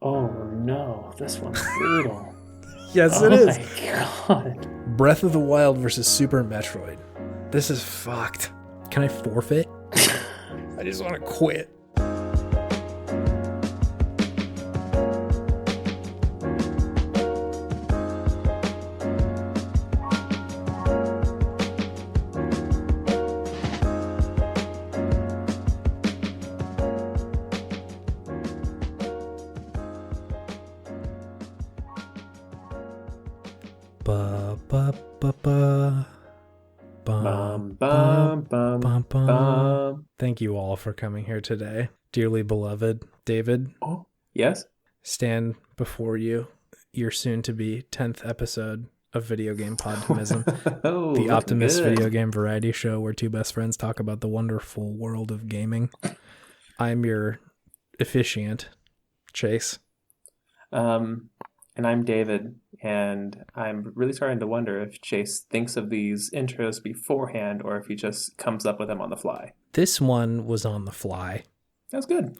Oh no, this one's brutal. Yes, Oh it is. my god. Breath of the Wild versus Super Metroid. This is fucked. Can I forfeit? I just want to quit. Ba ba ba ba. Bum, bum, bum, bum. Thank you all for coming here today. Dearly beloved David, Oh, yes? stand before you, your soon-to-be 10th episode of Video Game Podtimism, Oh, the looking Optimist good. video game variety show where two best friends talk about the wonderful world of gaming. I'm your officiant, Chase. And I'm David, and I'm really starting to wonder if Chase thinks of these intros beforehand or if he just comes up with them on the fly. This one was on the fly. That's good.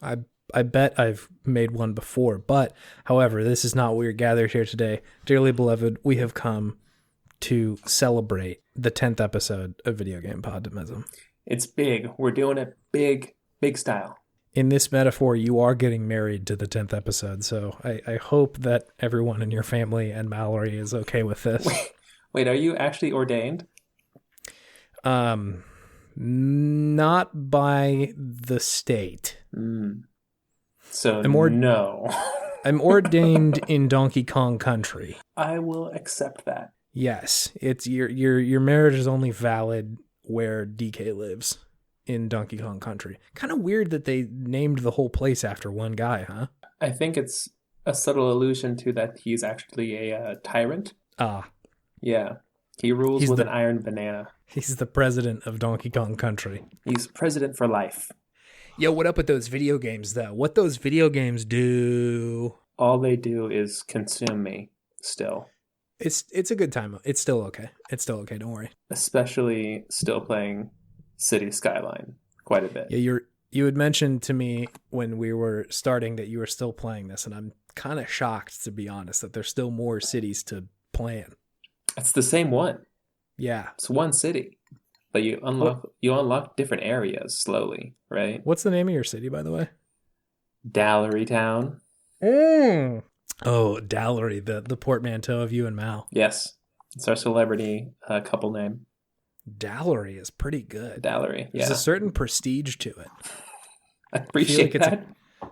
I bet I've made one before, but however, this is not what we're gathered here today. Dearly beloved, we have come to celebrate the 10th episode of Video Game Podtimism. It's big. We're doing it big, big style. In this metaphor, you are getting married to the 10th episode, so I hope that everyone in your family and Mallory is okay with this. Wait, are you actually ordained? Not by the state. So no. I'm ordained in Donkey Kong Country. I will accept that. Yes, it's your marriage is only valid where DK lives in Donkey Kong Country. Kind of weird that they named the whole place after one guy, huh? I think it's a subtle allusion to that he's actually a tyrant. Ah. Yeah. He rules with an iron banana. He's the president of Donkey Kong Country. He's president for life. Yo, what up with those video games, though? What those video games do? All they do is consume me still. It's a good time. It's still okay. It's still okay. Don't worry. Especially still playing City Skyline quite a bit. Yeah, you had mentioned to me when we were starting that you were still playing this, and I'm kind of shocked, to be honest, that there's still more cities to play in. It's the same one. Yeah. It's one city. But you unlock different areas slowly, right? What's the name of your city, by the way? Dallery Town. Oh, Dallery, the portmanteau of you and Mal. Yes. It's our celebrity couple name. Dallery is pretty good. Dallery, yeah. There's a certain prestige to it. I appreciate that.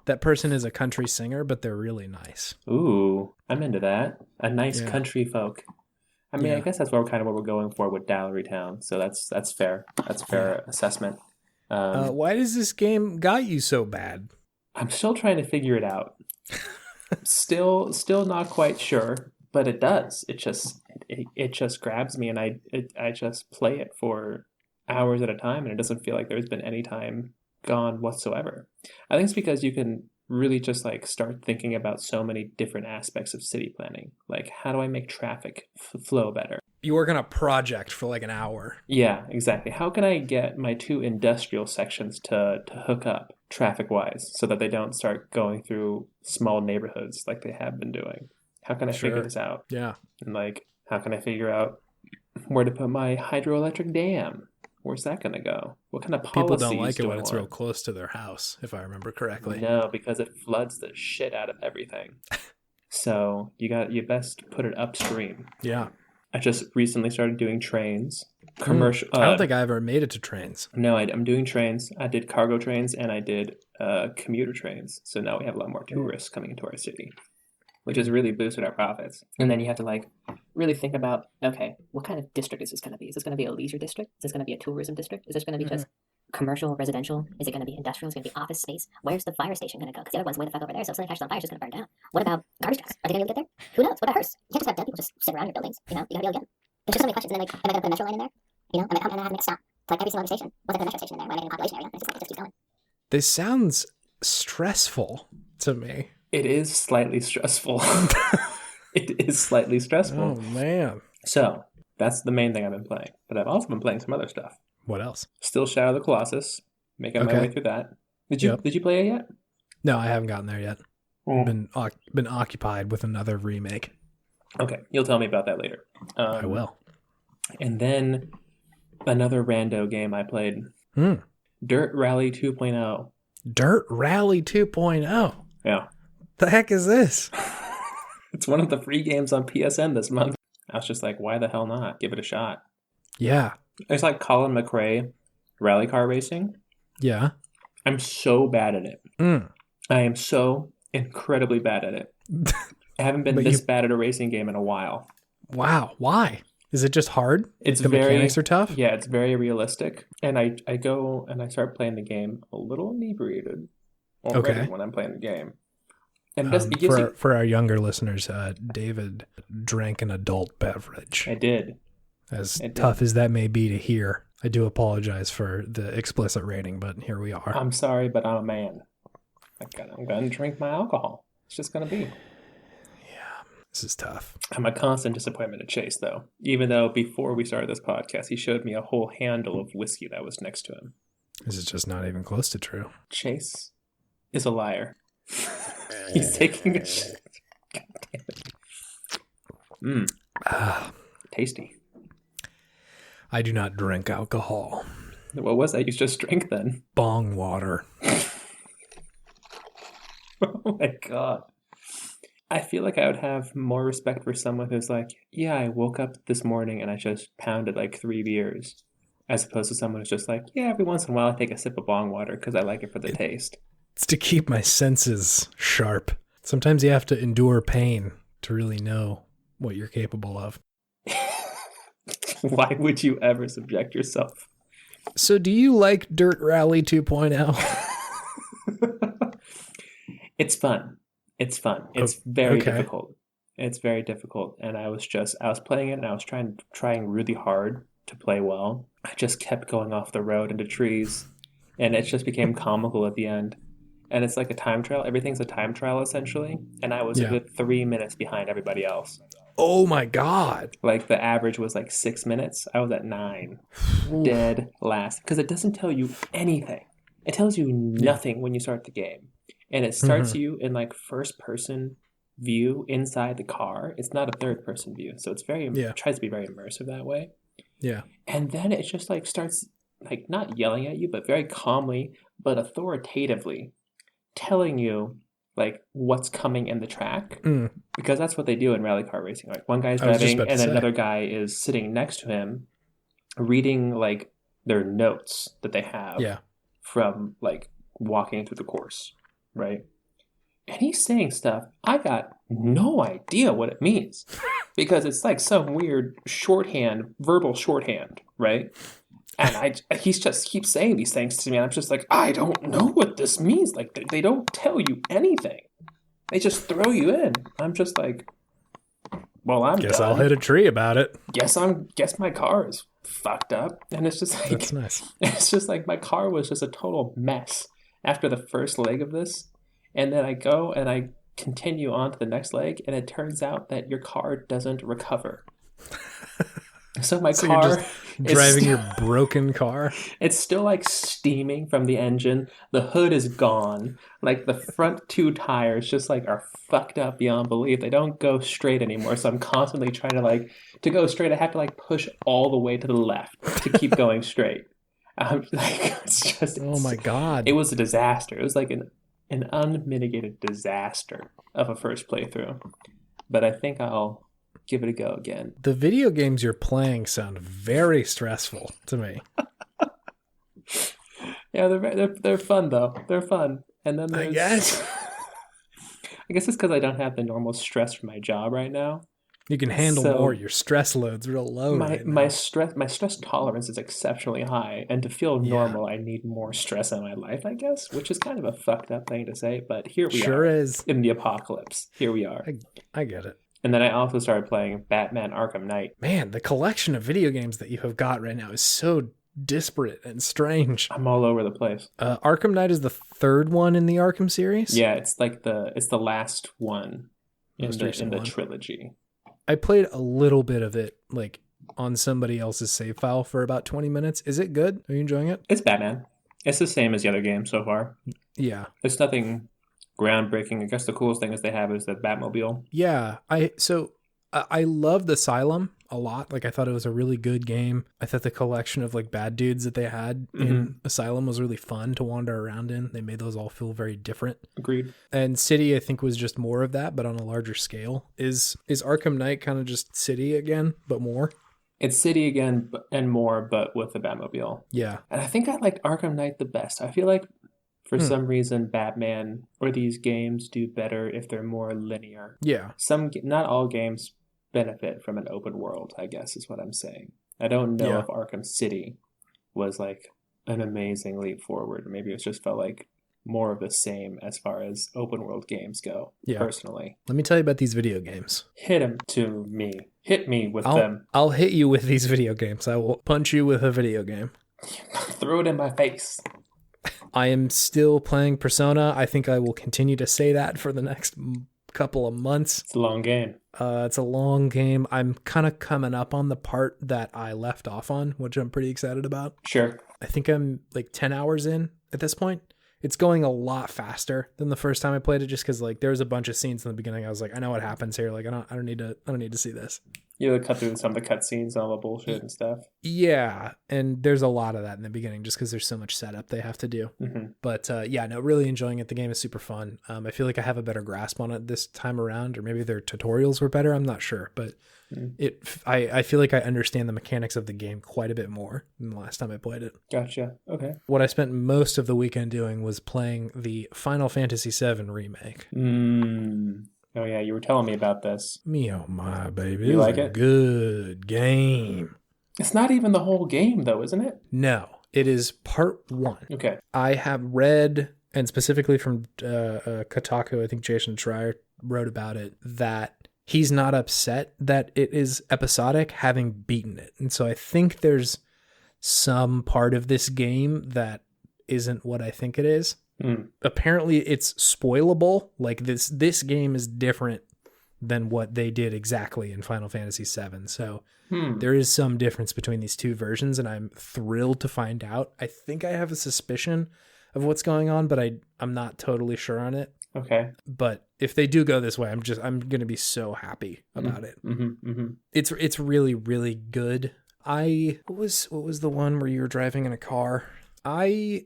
That person is a country singer, but they're really nice. Ooh, I'm into that. A nice country folk. I mean, Yeah. I guess that's what we're going for with Dallery Town. So that's fair. That's a fair assessment. Why does this game got you so bad? I'm still trying to figure it out. Still not quite sure, but it does. It just grabs me, and I just play it for hours at a time, and it doesn't feel like there's been any time gone whatsoever. I think it's because you can really just like start thinking about so many different aspects of city planning. Like, how do I make traffic flow better? You work on a project for like an hour. Yeah, exactly. How can I get my two industrial sections to hook up traffic-wise so that they don't start going through small neighborhoods like they have been doing? How can I figure this out? Yeah. And like, how can I figure out where to put my hydroelectric dam? Where's that going to go? What kind of policies People don't like it when it's real want? close to their house, if I remember correctly. No, because it floods the shit out of everything. So you best put it upstream. Yeah. I just recently started doing trains. Commercial. I don't think I ever made it to trains. No, I'm doing trains. I did cargo trains and I did commuter trains. So now we have a lot more tourists coming into our city, which has really boosted our profits. And then you have to like really think about, okay, what kind of district is this going to be? Is this going to be a leisure district? Is this going to be a tourism district? Is this going to be just commercial, residential? Is it going to be industrial? Is it going to be office space? Where's the fire station going to go? Because the other one's way the fuck over there. So if something catches on fire, it's just going to burn down. What about garbage trucks? Are they going to be able to get there? Who knows? What about hearse? You can't just have dead people just sit around your buildings. You know, you got to be able to get them. There's just so many questions. And then like, am I going to put a metro line in there? You know, am I going to have the next stop to like every single other station? What's like a metro station in there? Am I making a population area? It's just like, it just keeps going. This sounds stressful to me. It is slightly stressful. It is slightly stressful. Oh, man. So that's the main thing I've been playing. But I've also been playing some other stuff. What else? Still Shadow of the Colossus. Making my way through that. Did you play it yet? No, I haven't gotten there yet. Been occupied with another remake. Okay, you'll tell me about that later. I will. And then another rando game I played. Dirt Rally 2.0. Dirt Rally 2.0? Yeah. The heck is this? It's one of the free games on PSN this month. I was just like, why the hell not? Give it a shot. Yeah. It's like Colin McRae rally car racing. Yeah. I'm so bad at it. I am so incredibly bad at it. I haven't been this bad at a racing game in a while. Wow. Why? Is it just hard? It's the mechanics are tough? Yeah, it's very realistic. And I go and I start playing the game a little inebriated already when I'm playing the game. And for our younger listeners, David drank an adult beverage. I did. As tough as that may be to hear, I do apologize for the explicit rating, but here we are. I'm sorry, but I'm a man. I'm going to drink my alcohol. It's just going to be. Yeah, this is tough. I'm a constant disappointment to Chase, though. Even though before we started this podcast, he showed me a whole handle of whiskey that was next to him. This is just not even close to true. Chase is a liar. He's taking a shit. God damn it. Tasty. I do not drink alcohol. What was that you just drank then? Bong water. Oh my God. I feel like I would have more respect for someone who's like, yeah, I woke up this morning and I just pounded like 3 beers. As opposed to someone who's just like, yeah, every once in a while I take a sip of bong water because I like it for the taste. It's to keep my senses sharp. Sometimes you have to endure pain to really know what you're capable of. Why would you ever subject yourself? So do you like Dirt Rally 2.0? It's fun. It's fun. It's very difficult. It's very difficult. And I was playing it and I was trying really hard to play well. I just kept going off the road into trees and it just became comical at the end. And it's like a time trial. Everything's a time trial essentially. And I was a good 3 minutes behind everybody else. Oh my God. Like the average was like 6 minutes. I was at 9. Dead last. Because it doesn't tell you anything. It tells you nothing when you start the game. And it starts you in like first person view inside the car. It's not a third person view. So it's it tries to be very immersive that way. Yeah. And then it just like starts like not yelling at you, but very calmly, but authoritatively telling you like what's coming in the track. Because that's what they do in rally car racing. Like one guy's driving and another guy is sitting next to him reading like their notes that they have from like walking through the course. Right. And he's saying stuff. I got no idea what it means because it's like some weird verbal shorthand. Right. And he just keeps saying these things to me. And I'm just like, I don't know what this means. Like they don't tell you anything. They just throw you in. I'm just like, well, I'm guess done. I'll hit a tree about it. Guess my car is fucked up. And it's just like, that's nice. It's just like my car was just a total mess after the first leg of this. And then I go and I continue on to the next leg. And it turns out that your car doesn't recover. So my car is driving your broken car. It's still like steaming from the engine. The hood is gone. Like the front 2 tires just like are fucked up beyond belief. They don't go straight anymore. So I'm constantly trying to go straight. I have to like push all the way to the left to keep going straight. I'm like, oh my God. It was a disaster. It was like an unmitigated disaster of a first playthrough. But I think I'll give it a go again. The video games you're playing sound very stressful to me. Yeah, they're fun though. They're fun. And then I guess it's because I don't have the normal stress from my job right now. You can handle more. Your stress load's real low. My stress tolerance is exceptionally high, and to feel normal, I need more stress in my life, I guess, which is kind of a fucked up thing to say, but here we are. Sure is. In the apocalypse. Here we are. I get it. And then I also started playing Batman Arkham Knight. Man, the collection of video games that you have got right now is so disparate and strange. I'm all over the place. Arkham Knight is the 3rd one in the Arkham series? Yeah, it's like it's the last one in the trilogy. I played a little bit of it, like, on somebody else's save file for about 20 minutes. Is it good? Are you enjoying it? It's Batman. It's the same as the other game so far. Yeah. It's nothing groundbreaking. I guess the coolest thing is they have is the Batmobile. Yeah, I loved Asylum a lot. Like I thought it was a really good game. I thought the collection of like bad dudes that they had in Asylum was really fun to wander around in. They made those all feel very different. Agreed. And City, I think, was just more of that, but on a larger scale. Is Arkham Knight kind of just City again, but more? It's City again and more, but with the Batmobile. Yeah. And I think I liked Arkham Knight the best. I feel like for some reason Batman or these games do better if they're more linear. Yeah. Not all games benefit from an open world, I guess is what I'm saying. I don't know if Arkham City was like an amazing leap forward. Maybe it just felt like more of the same as far as open world games go, personally. Let me tell you about these video games. Hit me with them. I'll hit you with these video games. I will punch you with a video game. Throw it in my face. I am still playing Persona. I think I will continue to say that for the next couple of months. It's a long game. It's a long game. I'm kind of coming up on the part that I left off on, which I'm pretty excited about. Sure. I think I'm like 10 hours in at this point. It's going a lot faster than the first time I played it, just because like there was a bunch of scenes in the beginning. I was like, I know what happens here. Like I don't need to see this. You cut through some of the cutscenes and all the bullshit and stuff. Yeah, and there's a lot of that in the beginning, just because there's so much setup they have to do. But really enjoying it. The game is super fun. I feel like I have a better grasp on it this time around, or maybe their tutorials were better. I'm not sure, but I feel like I understand the mechanics of the game quite a bit more than the last time I played it. Gotcha. Okay. What I spent most of the weekend doing was playing the Final Fantasy VII Remake. Oh yeah, you were telling me about this. Me oh my baby. You like it? Good game. It's not even the whole game though, isn't it? No, it is part 1. Okay. I have read, and specifically from Kotaku, I think Jason Schreier wrote about it, that he's not upset that it is episodic, having beaten it. And so I think there's some part of this game that isn't what I think it is. Apparently it's spoilable. Like this game is different than what they did exactly in Final Fantasy VII. So there is some difference between these two versions, and I'm thrilled to find out. I think I have a suspicion of what's going on, but I'm not totally sure on it. Okay. But if they do go this way, I'm going to be so happy about it. It's really, really good. What was the one where you were driving in a car? I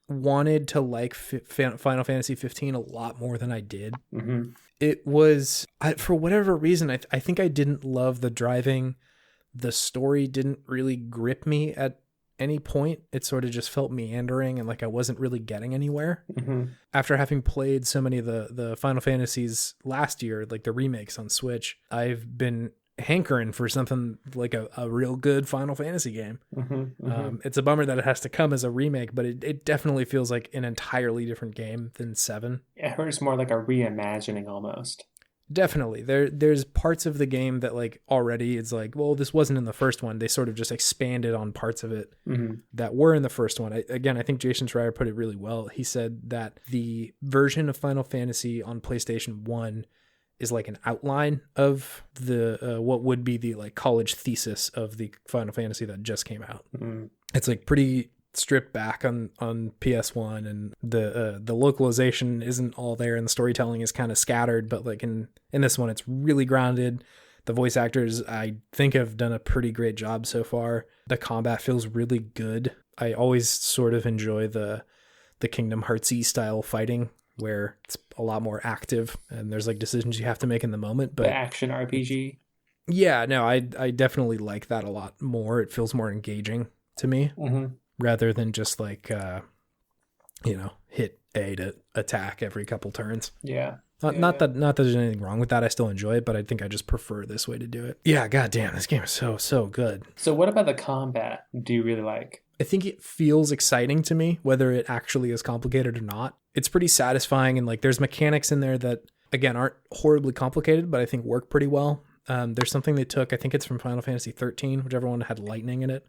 wanted to like Final Fantasy 15 a lot more than I did. It was, for whatever reason, I think I didn't love the driving. The story didn't really grip me at any point. It sort of just felt meandering and like I wasn't really getting anywhere. After having played so many of the Final Fantasies last year, like the remakes on Switch, I've been hankering for something like a real good Final Fantasy game. It's a bummer that it has to come as a remake, but it definitely feels like an entirely different game than 7. I heard it's more like a reimagining almost. Definitely. There's parts of the game that like already it's like, well, this wasn't in the first one. They sort of just expanded on parts of it that were in the first one. I think Jason Schreier put it really well. He said that the version of Final Fantasy on PlayStation 1 is like an outline of the what would be the like college thesis of the Final Fantasy that just came out. It's like pretty stripped back on PS1, and the localization isn't all there, and the storytelling is kind of scattered, but like in this one it's really grounded. The voice actors I think have done a pretty great job so far. The combat feels really good. I always sort of enjoy the Kingdom Hearts-y style fighting, where it's a lot more active and there's like decisions you have to make in the moment. But the action RPG. Yeah, no, I definitely like that a lot more. It feels more engaging to me rather than just like, hit A to attack every couple turns. Yeah. Not that there's anything wrong with that. I still enjoy it, but I think I just prefer this way to do it. Yeah, goddamn, this game is so good. So what about the combat do you really like? I think it feels exciting to me, whether it actually is complicated or not. It's pretty satisfying, and like there's mechanics in there that, again, aren't horribly complicated, but I think work pretty well. There's something they took, I think it's from Final Fantasy 13, whichever one had lightning in it,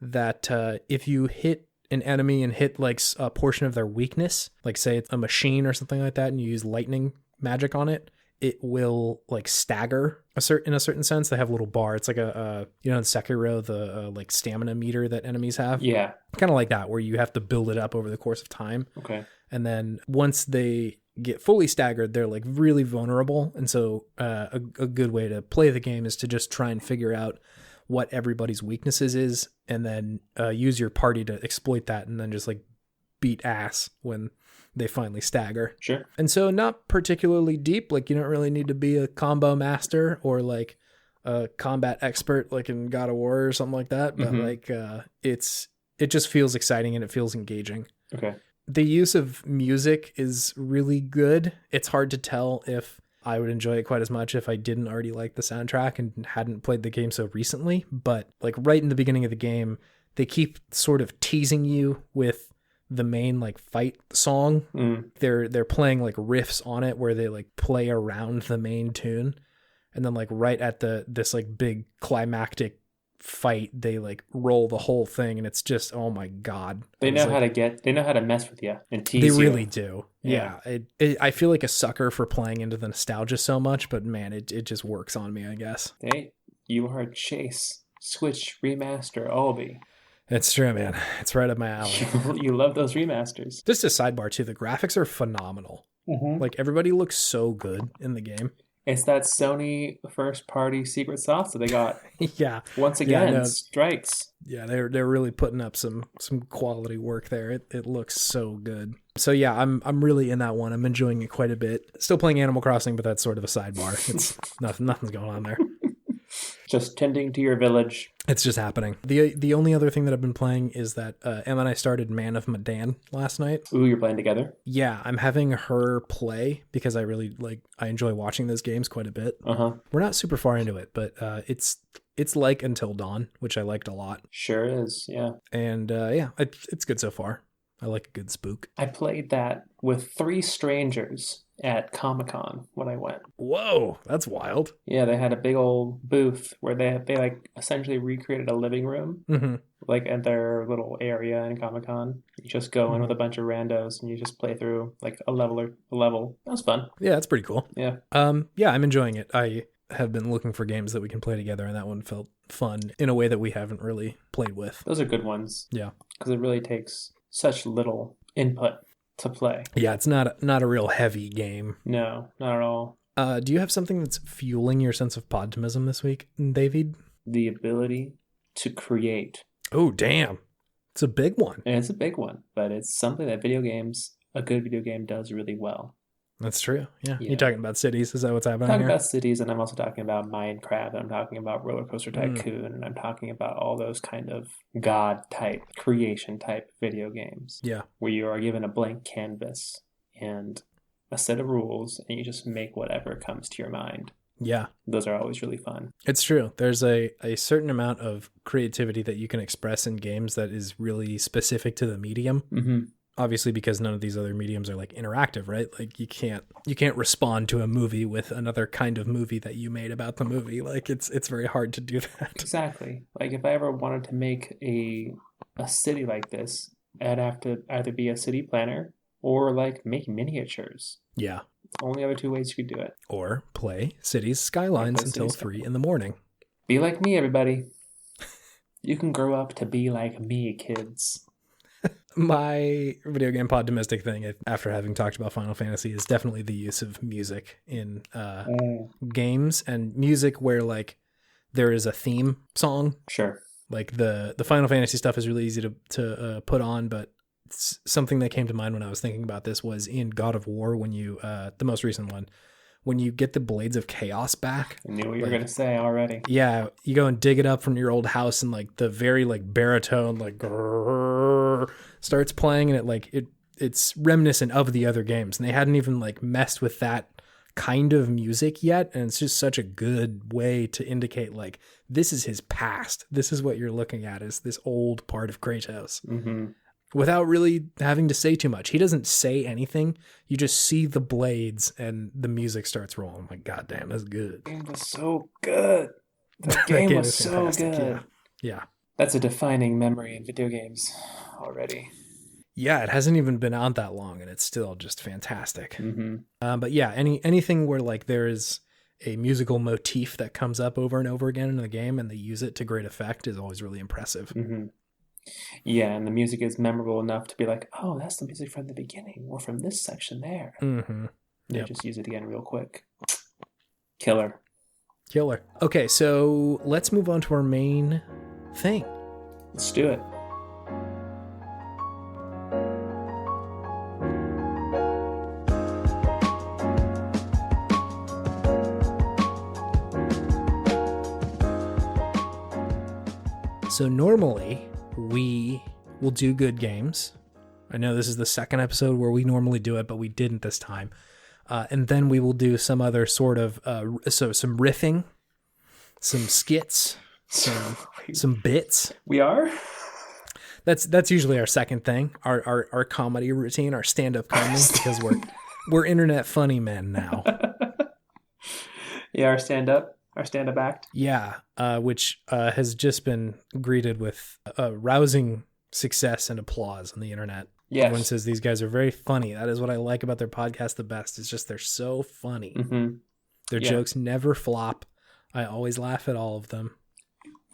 that if you hit an enemy and hit like a portion of their weakness, like say it's a machine or something like that, and you use lightning magic on it, it will like stagger in a certain sense. They have a little bar. It's like in Sekiro, the like stamina meter that enemies have. Yeah. Kind of like that, where you have to build it up over the course of time. Okay. And then once they get fully staggered, they're like really vulnerable. And so a good way to play the game is to just try and figure out what everybody's weaknesses is, and then use your party to exploit that, and then just like beat ass when they finally stagger. Sure. And so not particularly deep, like you don't really need to be a combo master or like a combat expert like in God of War or something like that, but like it just feels exciting and it feels engaging. Okay. The use of music is really good. It's hard to tell if I would enjoy it quite as much if I didn't already like the soundtrack and hadn't played the game so recently, but like right in the beginning of the game, they keep sort of teasing you with the main like fight song. They're playing like riffs on it where they like play around the main tune, and then like right at this like big climactic fight, they like roll the whole thing, and it's just, oh my god, they know how to mess with you and tease you. They really do. Yeah. I feel like a sucker for playing into the nostalgia so much, but man, it just works on me, I guess. Hey, you are Chase, Switch, Remaster, Albi. It's true, man. It's right up my alley. You love those remasters. Just a sidebar too, the graphics are phenomenal. Like everybody looks so good in the game. It's that Sony first party secret sauce that they got. Yeah. Once again, strikes. Yeah, they're really putting up some quality work there. It looks so good. So yeah, I'm really in that one. I'm enjoying it quite a bit. Still playing Animal Crossing, but that's sort of a sidebar. It's nothing's going on there. Just tending to your village. It's just happening. The only other thing that I've been playing is that Emma and I started Man of Medan last night. Ooh, you're playing together? Yeah, I'm having her play because I really I enjoy watching those games quite a bit. We're not super far into it, but it's like Until Dawn, which I liked a lot. Sure is, yeah. And it's good so far. I like a good spook. I played that with 3 strangers at Comic-Con when I went. Whoa, that's wild. Yeah, they had a big old booth where they like essentially recreated a living room, like at their little area in Comic-Con. You just go in with a bunch of randos and you just play through like a level. That was fun. Yeah, that's pretty cool. Yeah. Yeah, I'm enjoying it. I have been looking for games that we can play together, and that one felt fun in a way that we haven't really played with. Those are good ones. Yeah. Because it really takes such little input to play. Yeah, it's not a real heavy game. No, not at all. Do you have something that's fueling your sense of podtimism this week, David? The ability to create. Oh, damn. It's a big one. And it's a big one, but it's something that a good video game does really well. That's true. Yeah. You're talking about cities. Is that what's happening I'm talking here? about cities, and I'm also talking about Minecraft, and I'm talking about Roller Coaster Tycoon, and I'm talking about all those kind of God-type, creation-type video games. Yeah. Where you are given a blank canvas and a set of rules, and you just make whatever comes to your mind. Yeah. Those are always really fun. It's true. There's a certain amount of creativity that you can express in games that is really specific to the medium. Obviously, because none of these other mediums are like interactive, right? Like you can't respond to a movie with another kind of movie that you made about the movie. Like it's very hard to do that. Exactly. Like if I ever wanted to make a city like this, I'd have to either be a city planner or like make miniatures. Yeah. Only other 2 ways you could do it. Or play Cities Skylines until 3 in the morning. Be like me, everybody. You can grow up to be like me, kids. My video game podtimistic thing, after having talked about Final Fantasy, is definitely the use of music in games, and music where like there is a theme song. Sure. Like the Final Fantasy stuff is really easy to put on, but something that came to mind when I was thinking about this was in God of War, when you the most recent one, when you get the Blades of Chaos back. I knew what you were going to say already. Yeah, you go and dig it up from your old house, and like the very like baritone like grrr starts playing, and it's reminiscent of the other games, and they hadn't even like messed with that kind of music yet, and it's just such a good way to indicate like this is his past. This is what you're looking at, is this old part of Kratos. Without really having to say too much. He doesn't say anything. You just see the blades and the music starts rolling. I'm like, God damn, that's good. The game was so good. The game was so good. Yeah. That's a defining memory in video games already. Yeah, it hasn't even been out that long, and it's still just fantastic. But yeah, anything where like there is a musical motif that comes up over and over again in the game, and they use it to great effect, is always really impressive. Yeah, and the music is memorable enough to be like, oh, that's the music from the beginning or from this section there. Mm-hmm. They Yep. just use it again real quick. Killer. Killer. Okay, so let's move on to our main thing. Let's do it. So normally we will do good games. I know this is the second episode where we normally do it, but we didn't this time. And then we will do some other sort of some riffing, some skits, some bits. We are? That's usually our second thing, our comedy routine, our stand-up comedy, because we're internet funny men now. Yeah, our stand-up act. Yeah, which has just been greeted with rousing success and applause on the internet. Yes. Everyone says these guys are very funny. That is what I like about their podcast the best. It's just they're so funny. Mm-hmm. Their jokes never flop. I always laugh at all of them.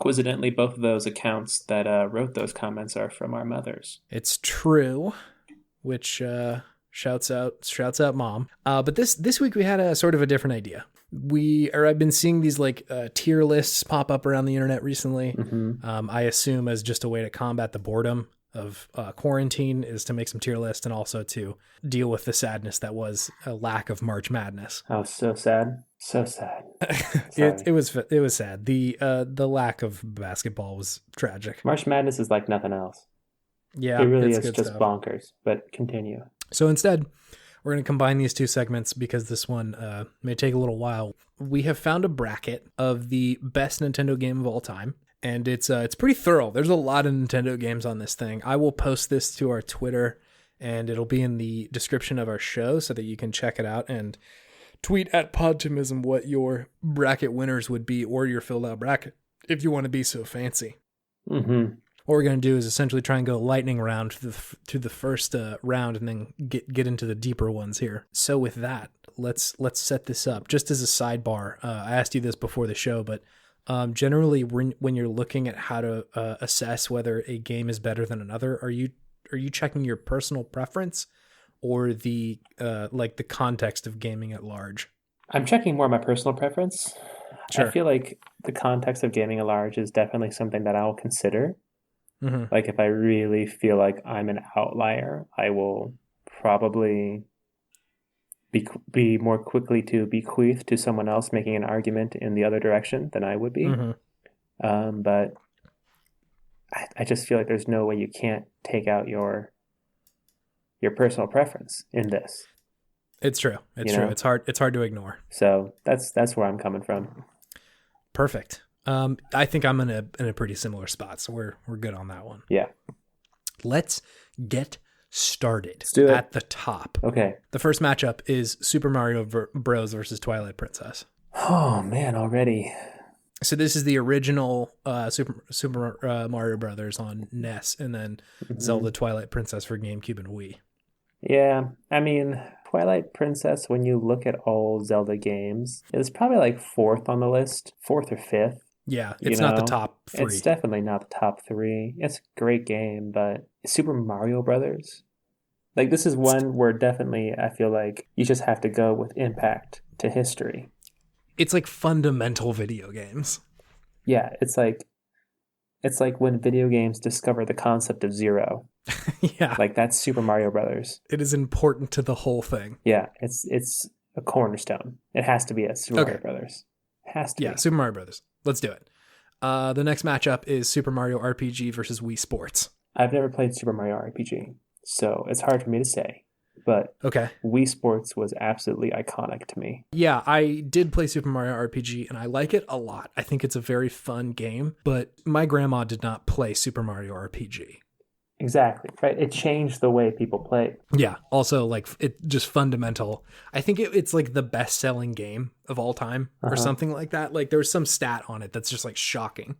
Coincidentally, both of those accounts that wrote those comments are from our mothers. It's true, which shouts out mom. But this week we had a sort of a different idea. I've been seeing these like tier lists pop up around the internet recently. Mm-hmm. I assume as just a way to combat the boredom of quarantine is to make some tier lists and also to deal with the sadness that was a lack of March Madness. Oh, so sad. So sad. It was sad. The lack of basketball was tragic. March Madness is like nothing else. Yeah, it really is just stuff. bonkers. But continue. So instead, we're going to combine these two segments because this one may take a little while. We have found a bracket of the best Nintendo game of all time, and it's pretty thorough. There's a lot of Nintendo games on this thing. I will post this to our Twitter, and it'll be in the description of our show so that you can check it out and tweet at Podtimism what your bracket winners would be or your filled out bracket if you want to be so fancy. Mm-hmm. What we're going to do is essentially try and go lightning round to the first round and then get into the deeper ones here. So with that, let's set this up. Just as a sidebar, I asked you this before the show, but generally when you're looking at how to assess whether a game is better than another, are you checking your personal preference or the like the context of gaming at large? I'm checking more my personal preference. Sure. I feel like the context of gaming at large is definitely something that I'll consider. Mm-hmm. Like if I really feel like I'm an outlier, I will probably be more quickly to bequeath to someone else making an argument in the other direction than I would be. Mm-hmm. But I just feel like there's no way you can't take out your personal preference in this. It's true. It's true. It's hard to ignore. So that's where I'm coming from. Perfect. I think I'm in a pretty similar spot, so we're good on that one. Yeah. Let's get started. Let's do it. At the top. Okay. The first matchup is Super Mario Bros. Versus Twilight Princess. Oh man, already. So this is the original Super Mario Brothers on NES, and then Zelda Twilight Princess for GameCube and Wii. Yeah, I mean, Twilight Princess, when you look at all Zelda games, is probably like fourth on the list, fourth or fifth. Yeah, it's not the top three. It's definitely not the top three. It's a great game, but Super Mario Brothers, like this is one where definitely I feel like you just have to go with impact to history. It's like fundamental video games. Yeah, it's like when video games discover the concept of zero. Yeah. Like that's Super Mario Brothers. It is important to the whole thing. Yeah, it's a cornerstone. It has to be a Super Mario Brothers. It has to be. Yeah, Super Mario Brothers. Let's do it. The next matchup is Super Mario RPG versus Wii Sports. I've never played Super Mario RPG, so it's hard for me to say. But okay, Wii Sports was absolutely iconic to me. Yeah, I did play Super Mario RPG, and I like it a lot. I think it's a very fun game, but my grandma did not play Super Mario RPG. Exactly, right? It changed the way people play. Yeah, also, like, it just fundamental. I think it's like the best-selling game of all time, or something like that. Like, there was some stat on it that's just, like, shocking.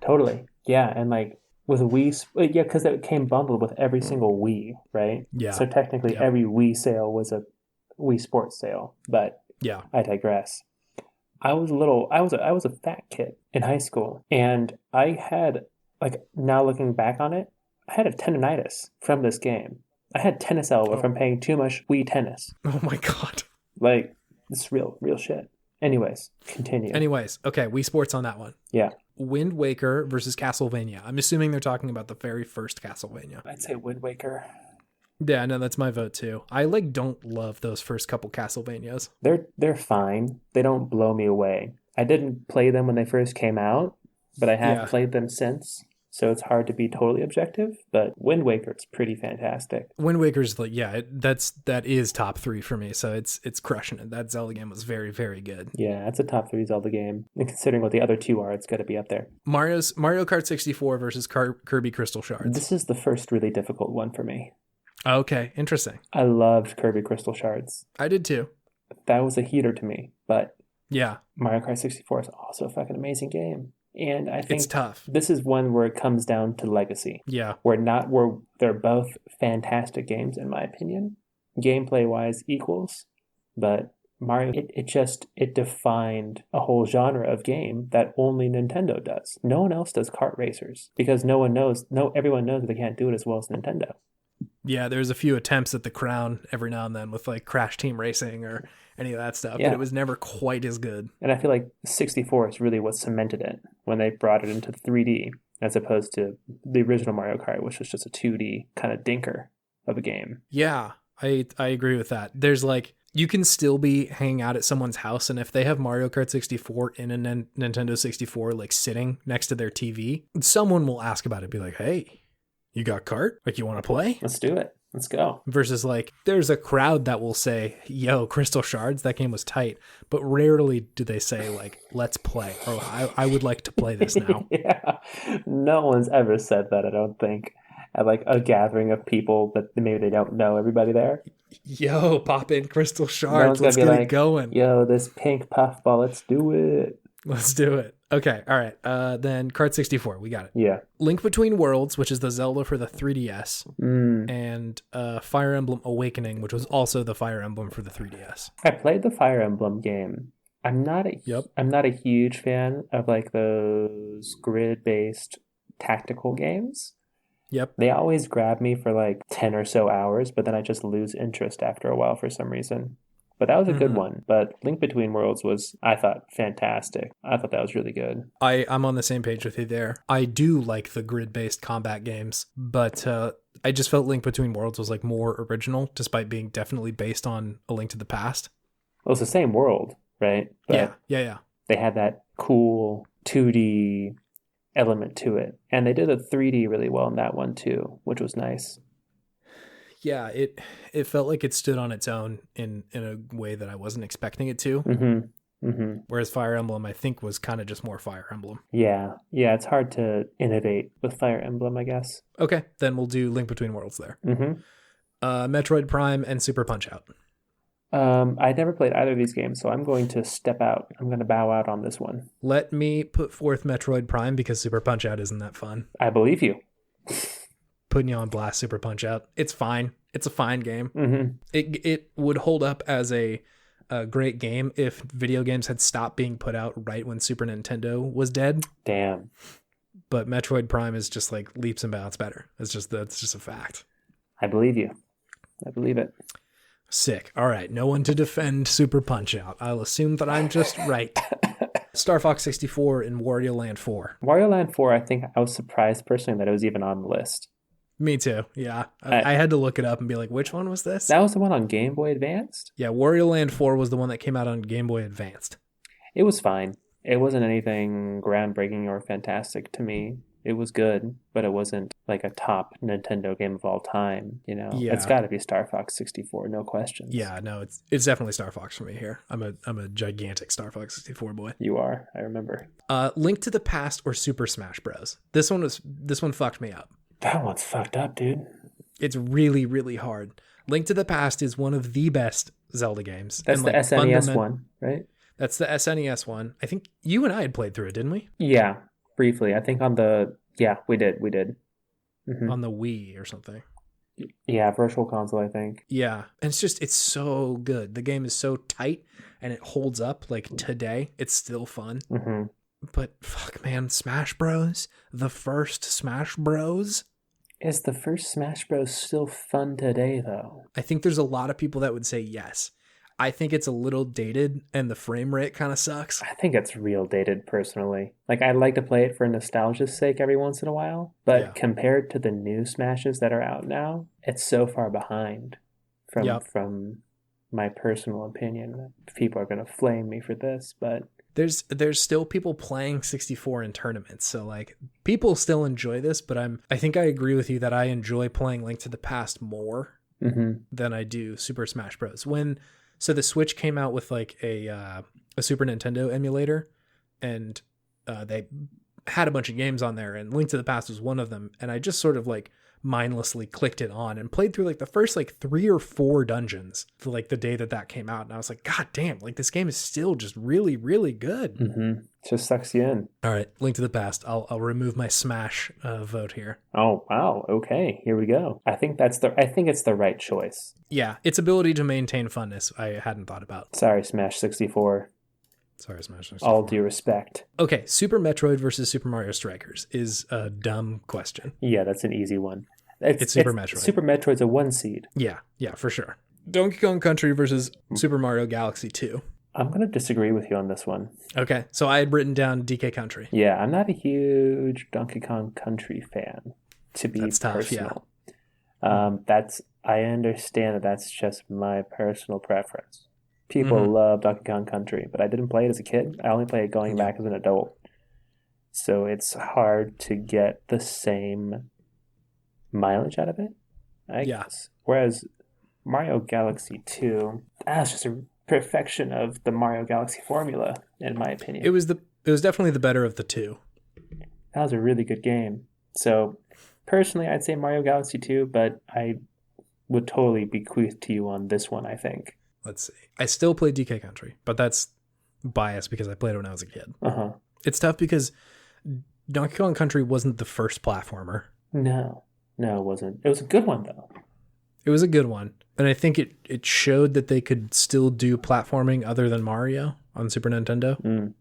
Totally. Yeah, and, like, with Wii... Yeah, because it came bundled with every single Wii, right? Yeah. So technically, every Wii sale was a Wii Sports sale, but yeah, I digress. I was a fat kid in high school, and I had like now looking back on it, I had a tendonitis from this game. I had tennis elbow Oh, from playing too much Wii tennis. oh my God. Like, it's real shit. Anyways, continue. Anyways, okay, Wii Sports on that one. Yeah. Wind Waker versus Castlevania. I'm assuming they're talking about the very first Castlevania. I'd say Wind Waker. Yeah, no, that's my vote too. I don't love those first couple Castlevanias. They're fine. They don't blow me away. I didn't play them when they first came out, but I have Yeah. played them since. So it's hard to be totally objective, but Wind Waker is pretty fantastic. Wind Waker's that is top 3 for me, so it's crushing it. That Zelda game was very, very good. Yeah, it's a top 3 Zelda game. And considering what the other 2 are, it's got to be up there. Mario Kart 64 versus Kirby Crystal Shards. This is the first really difficult one for me. Okay, interesting. I loved Kirby Crystal Shards. I did too. That was a heater to me, but Yeah, Mario Kart 64 is also a fucking amazing game. And I think it's tough. this is one where it comes down to legacy. Yeah, Where they're both fantastic games in my opinion. Gameplay wise equals, but Mario it defined a whole genre of game that only Nintendo does. No one else does kart racers because everyone knows that they can't do it as well as Nintendo. yeah. There's a few attempts at the crown every now and then with like Crash Team Racing or any of that stuff, Yeah. but it was never quite as good. And I feel like 64 is really what cemented it when they brought it into 3D as opposed to the original Mario Kart, which was just a 2D kind of dinker of a game. Yeah, I agree with that. There's like, you can still be hanging out at someone's house, and if they have Mario Kart 64 in a Nintendo 64 like sitting next to their TV, someone will ask about it, be like, hey, you got kart? Like, you want to play? Let's do it. Let's go. Versus like, there's a crowd that will say, yo, Crystal Shards, that game was tight. But rarely do they say like, let's play. Or I would like to play this now. Yeah. No one's ever said that, I don't think. At like a gathering of people that maybe they don't know everybody there. Yo, pop in Crystal No Shards. one's Let's gonna be get it like, going. yo, this pink puffball, let's do it. Let's do it. Okay, all right. Then Kart 64, we got it. Yeah. Link Between Worlds, which is the Zelda for the 3DS, Mm. and Fire Emblem Awakening, which was also the Fire Emblem for the 3DS. I played the Fire Emblem game. I'm not a huge fan of like those grid-based tactical games. Yep. They always grab me for like 10 or so hours, but then I just lose interest after a while for some reason. But that was a good one. But Link Between Worlds was, I thought, fantastic. I thought that was really good. I'm on the same page with you there. I do like the grid-based combat games, but I just felt Link Between Worlds was like more original, despite being definitely based on A Link to the Past. Well, it's the same world, right? But Yeah. they had that cool 2D element to it. And they did a 3D really well in that one too, which was nice. Yeah, it felt like it stood on its own in a way that I wasn't expecting it to. Mm-hmm. Mm-hmm. Whereas Fire Emblem, I think, was kind of just more Fire Emblem. Yeah. Yeah, it's hard to innovate with Fire Emblem, I guess. Okay, then we'll do Link Between Worlds there. Mm-hmm. Metroid Prime and Super Punch-Out. I never played either of these games, so I'm going to step out. I'm going to bow out on this one. Let me put forth Metroid Prime because Super Punch-Out isn't that fun. I believe you. Putting you on blast, Super Punch-Out. It's fine. It's a fine game. Mm-hmm. It would hold up as a great game if video games had stopped being put out right when Super Nintendo was dead. Damn. But Metroid Prime is just like leaps and bounds better. That's just a fact. I believe you. I believe it. Sick. All right. No one to defend Super Punch-Out. I'll assume that I'm just right. Star Fox 64 and Wario Land 4. Wario Land 4, I think I was surprised personally that it was even on the list. Me too. Yeah. I had to look it up and be like, which one was this? That was the one on Game Boy Advanced? Yeah, Wario Land 4 was the one that came out on Game Boy Advanced. It was fine. It wasn't anything groundbreaking or fantastic to me. It was good, but it wasn't like a top Nintendo game of all time, you know? Yeah. It's got to be Star Fox 64, no questions. Yeah, no, it's definitely Star Fox for me here. I'm a gigantic Star Fox 64 boy. You are, I remember. Link to the Past or Super Smash Bros. This one fucked me up. That one's fucked up, dude. It's really, really hard. Link to the Past is one of the best Zelda games. That's the SNES one, right? That's the SNES one. I think you and I had played through it, didn't we? Yeah, briefly. I think we did. Mm-hmm. On the Wii or something. Yeah, Virtual Console, I think. Yeah. And it's so good. The game is so tight and it holds up like today. It's still fun. Mm-hmm. But fuck, man, Smash Bros. The first Smash Bros. Is the first Smash Bros. Still fun today, though? I think there's a lot of people that would say yes. I think it's a little dated and the frame rate kind of sucks. I think it's real dated, personally. Like, I'd like to play it for nostalgia's sake every once in a while, but Yeah. compared to the new Smashes that are out now, it's so far behind from my personal opinion. People are going to flame me for this, but There's still people playing 64 in tournaments, so like people still enjoy this, but I think I agree with you that I enjoy playing Link to the Past more than I do Super Smash Bros. So the Switch came out with like a Super Nintendo emulator, and they had a bunch of games on there, and Link to the Past was one of them, and I just sort of like mindlessly clicked it on and played through like the first like 3 or 4 dungeons for like the day that came out, and I was like, god damn, like this game is still just really, really good. Just sucks you in. All right, Link to the Past. I'll remove my Smash vote here. Oh wow, okay, here we go. I think it's the right choice. Yeah, its ability to maintain funness I hadn't thought about. Sorry, Smash 64. Sorry, Smash 64. All due respect. Okay, Super Metroid versus Super Mario Strikers is a dumb question. Yeah, that's an easy one. It's Super Metroid. Super Metroid's a 1 seed. Yeah, for sure. Donkey Kong Country versus Super Mario Galaxy 2. I'm going to disagree with you on this one. Okay, so I had written down DK Country. Yeah, I'm not a huge Donkey Kong Country fan, to be That's tough, personal. yeah. I understand that's just my personal preference. People love Donkey Kong Country, but I didn't play it as a kid. I only played it going back as an adult. So it's hard to get the same mileage out of it, I guess. Whereas Mario Galaxy 2, that's just a perfection of the Mario Galaxy formula, in my opinion. It was definitely the better of the two. That was a really good game. So personally, I'd say Mario Galaxy 2, but I would totally bequeath to you on this one, I think. Let's see. I still play DK Country, but that's biased because I played it when I was a kid. It's tough because Donkey Kong Country wasn't the first platformer. No, it wasn't. It was a good one, though. It was a good one. And I think it showed that they could still do platforming other than Mario on Super Nintendo.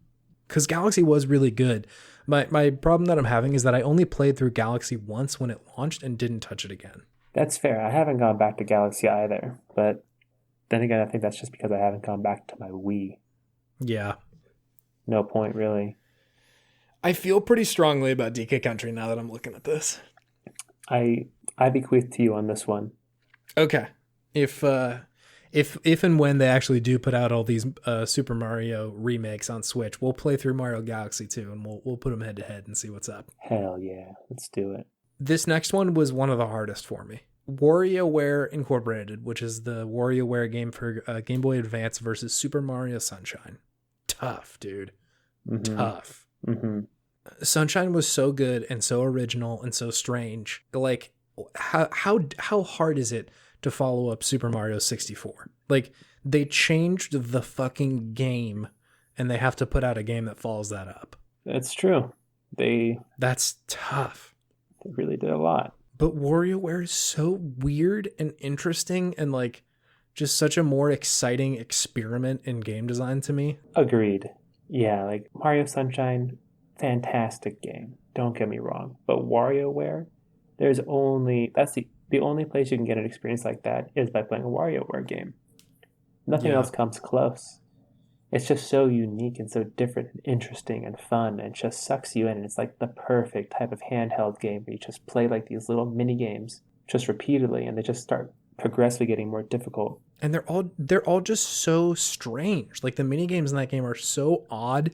Because Galaxy was really good. My problem that I'm having is that I only played through Galaxy once when it launched and didn't touch it again. That's fair. I haven't gone back to Galaxy either. But then again, I think that's just because I haven't gone back to my Wii. Yeah. No point, really. I feel pretty strongly about DK Country now that I'm looking at this. I bequeath to you on this one. Okay. If and when they actually do put out all these Super Mario remakes on Switch, we'll play through Mario Galaxy 2 and we'll put them head to head and see what's up. Hell yeah, let's do it. This next one was one of the hardest for me. WarioWare Incorporated, which is the WarioWare game for Game Boy Advance versus Super Mario Sunshine. Tough, dude. Tough. Sunshine was so good and so original and so strange. Like, how hard is it to follow up Super Mario 64? Like, they changed the fucking game and they have to put out a game that follows that up. That's true. That's tough. They really did a lot. But WarioWare is so weird and interesting and like just such a more exciting experiment in game design to me. Agreed. Yeah, like Mario Sunshine, fantastic game. Don't get me wrong. But WarioWare, that's the only place you can get an experience like that is by playing a WarioWare game. Nothing else comes close. It's just so unique and so different and interesting and fun and just sucks you in. And it's like the perfect type of handheld game where you just play like these little mini games just repeatedly and they just start progressively getting more difficult. And they're all just so strange. Like the mini games in that game are so odd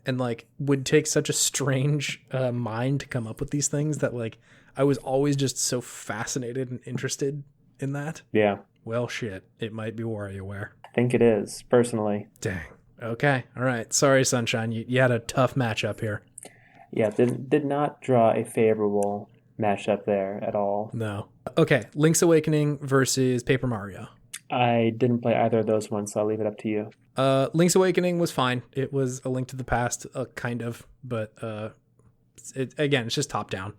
and like would take such a strange mind to come up with these things that like I was always just so fascinated and interested in that. Yeah. Well, shit. It might be WarioWare. I think it is, personally. Dang. Okay. All right. Sorry, Sunshine. You had a tough matchup here. Yeah, did not draw a favorable matchup there at all. No. Okay. Link's Awakening versus Paper Mario. I didn't play either of those ones, so I'll leave it up to you. Link's Awakening was fine. It was a Link to the Past, kind of, but it's just top down.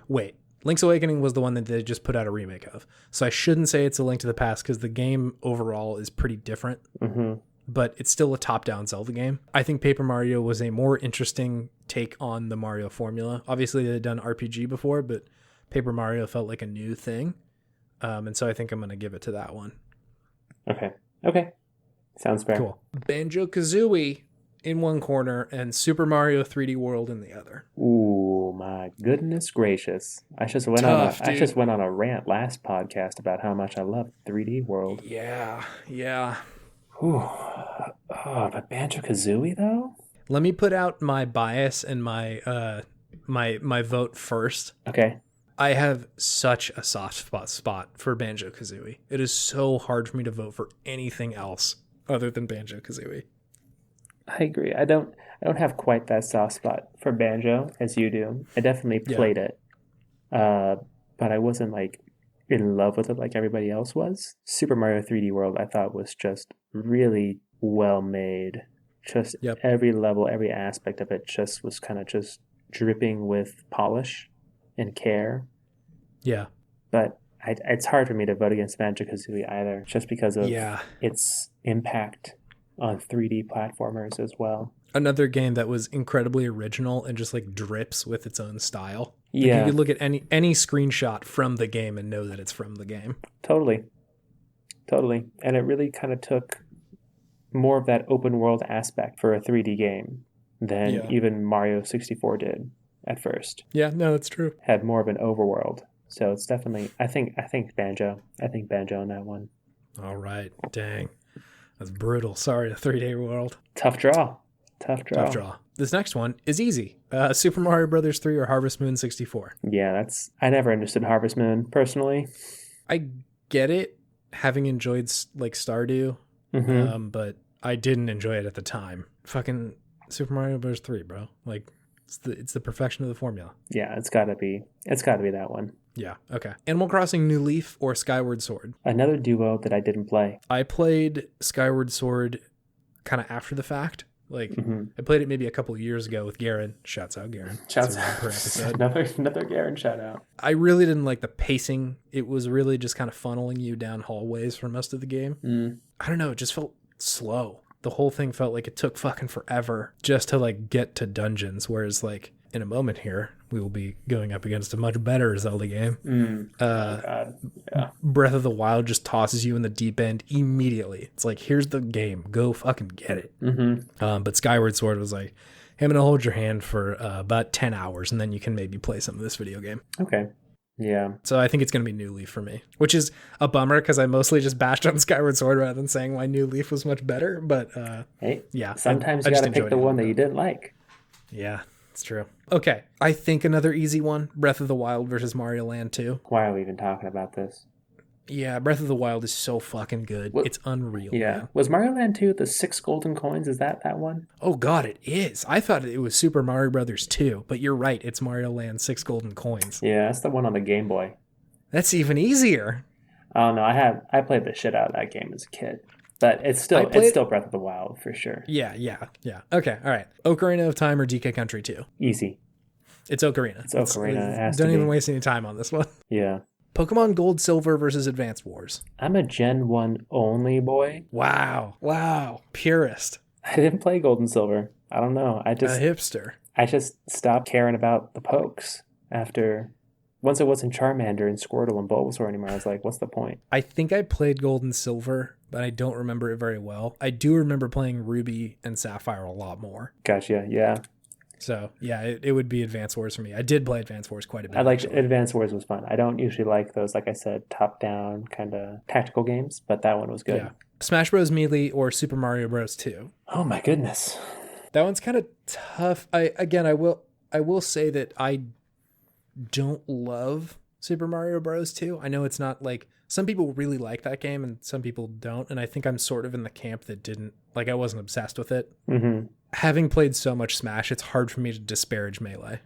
Wait. Link's Awakening was the one that they just put out a remake of. So I shouldn't say it's a Link to the Past because the game overall is pretty different. but it's still a top-down Zelda game. I think Paper Mario was a more interesting take on the Mario formula. Obviously, they'd done RPG before, but Paper Mario felt like a new thing. And so I think I'm going to give it to that one. Okay. Sounds fair. Cool. Banjo-Kazooie in one corner and Super Mario 3D World in the other. Ooh, my goodness gracious. I just went on a rant last podcast about how much I love 3D World. Yeah. Ooh. Oh, but Banjo-Kazooie though? Let me put out my bias and my my vote first. Okay. I have such a soft spot for Banjo-Kazooie. It is so hard for me to vote for anything else other than Banjo-Kazooie. I agree. I don't have quite that soft spot for Banjo as you do. I definitely played it. But I wasn't like in love with it like everybody else was. Super Mario 3D World I thought was just really well made. Just every level, every aspect of it just was kind of just dripping with polish and care. Yeah. But it's hard for me to vote against Banjo-Kazooie either, just because of its impact on 3D platformers as well. Another game that was incredibly original and just like drips with its own style. Like Yeah. you could look at any screenshot from the game and know that it's from the game. Totally. And it really kind of took more of that open world aspect for a 3D game than even Mario 64 did at first. Yeah, no, that's true. Had more of an overworld. So it's definitely, I think Banjo. I think Banjo on that one. All right. Dang. That's brutal. Sorry, the 3D World. Tough draw. This next one is easy. Super Mario Brothers 3 or Harvest Moon 64. Yeah, I never understood Harvest Moon, personally. I get it, having enjoyed like Stardew, but I didn't enjoy it at the time. Fucking Super Mario Bros. 3, bro. Like, it's the perfection of the formula. Yeah, it's gotta be that one. Yeah, okay. Animal Crossing New Leaf or Skyward Sword? Another duo that I didn't play. I played Skyward Sword kind of after the fact. Like, I played it maybe a couple of years ago with Garen. Shouts out, Garen. Shouts out. Per episode. another Garen shout out. I really didn't like the pacing. It was really just kind of funneling you down hallways for most of the game. I don't know. It just felt slow. The whole thing felt like it took fucking forever just to like get to dungeons. Whereas like in a moment here, we will be going up against a much better Zelda game. Oh God. Yeah. Breath of the Wild just tosses you in the deep end immediately. It's like, here's the game. Go fucking get it. But Skyward Sword was like, I'm going to hold your hand for about 10 hours, and then you can maybe play some of this video game. Okay. Yeah. So I think it's going to be New Leaf for me, which is a bummer because I mostly just bashed on Skyward Sword rather than saying why New Leaf was much better. But hey, yeah, sometimes you got to pick the one that you didn't like. Yeah, it's true. Okay, I think another easy one, Breath of the Wild versus Mario Land 2. Why are we even talking about this? Yeah, Breath of the Wild is so fucking good. It's unreal. Yeah. Man. Was Mario Land 2 the 6 golden coins? Is that one? Oh, God, it is. I thought it was Super Mario Brothers 2, but you're right. It's Mario Land 6 golden coins. Yeah, that's the one on the Game Boy. That's even easier. Oh, no, I played the shit out of that game as a kid. But it's still Breath of the Wild for sure. Yeah. Okay, all right. Ocarina of Time or DK Country 2? Easy. It's Ocarina. It's Ocarina. Don't even waste any time on this one. Yeah. Pokemon Gold, Silver versus Advance Wars. I'm a Gen 1 only boy. Wow. Purist. I didn't play Gold and Silver. I don't know. A hipster. I just stopped caring about the pokes after... Once it wasn't Charmander and Squirtle and Bulbasaur anymore, I was like, what's the point? I think I played Gold and Silver, but I don't remember it very well. I do remember playing Ruby and Sapphire a lot more. Gotcha, yeah. So, yeah, it would be Advance Wars for me. I did play Advance Wars quite a bit. I liked Advance Wars was fun. I don't usually like those, like I said, top-down kind of tactical games, but that one was good. Yeah. Smash Bros. Melee or Super Mario Bros. 2? Oh my goodness. That one's kind of tough. I will say that I don't love Super Mario Bros. 2. I know it's not like... Some people really like that game and some people don't, and I think I'm sort of in the camp that didn't... Like, I wasn't obsessed with it. Having played so much Smash, it's hard for me to disparage Melee.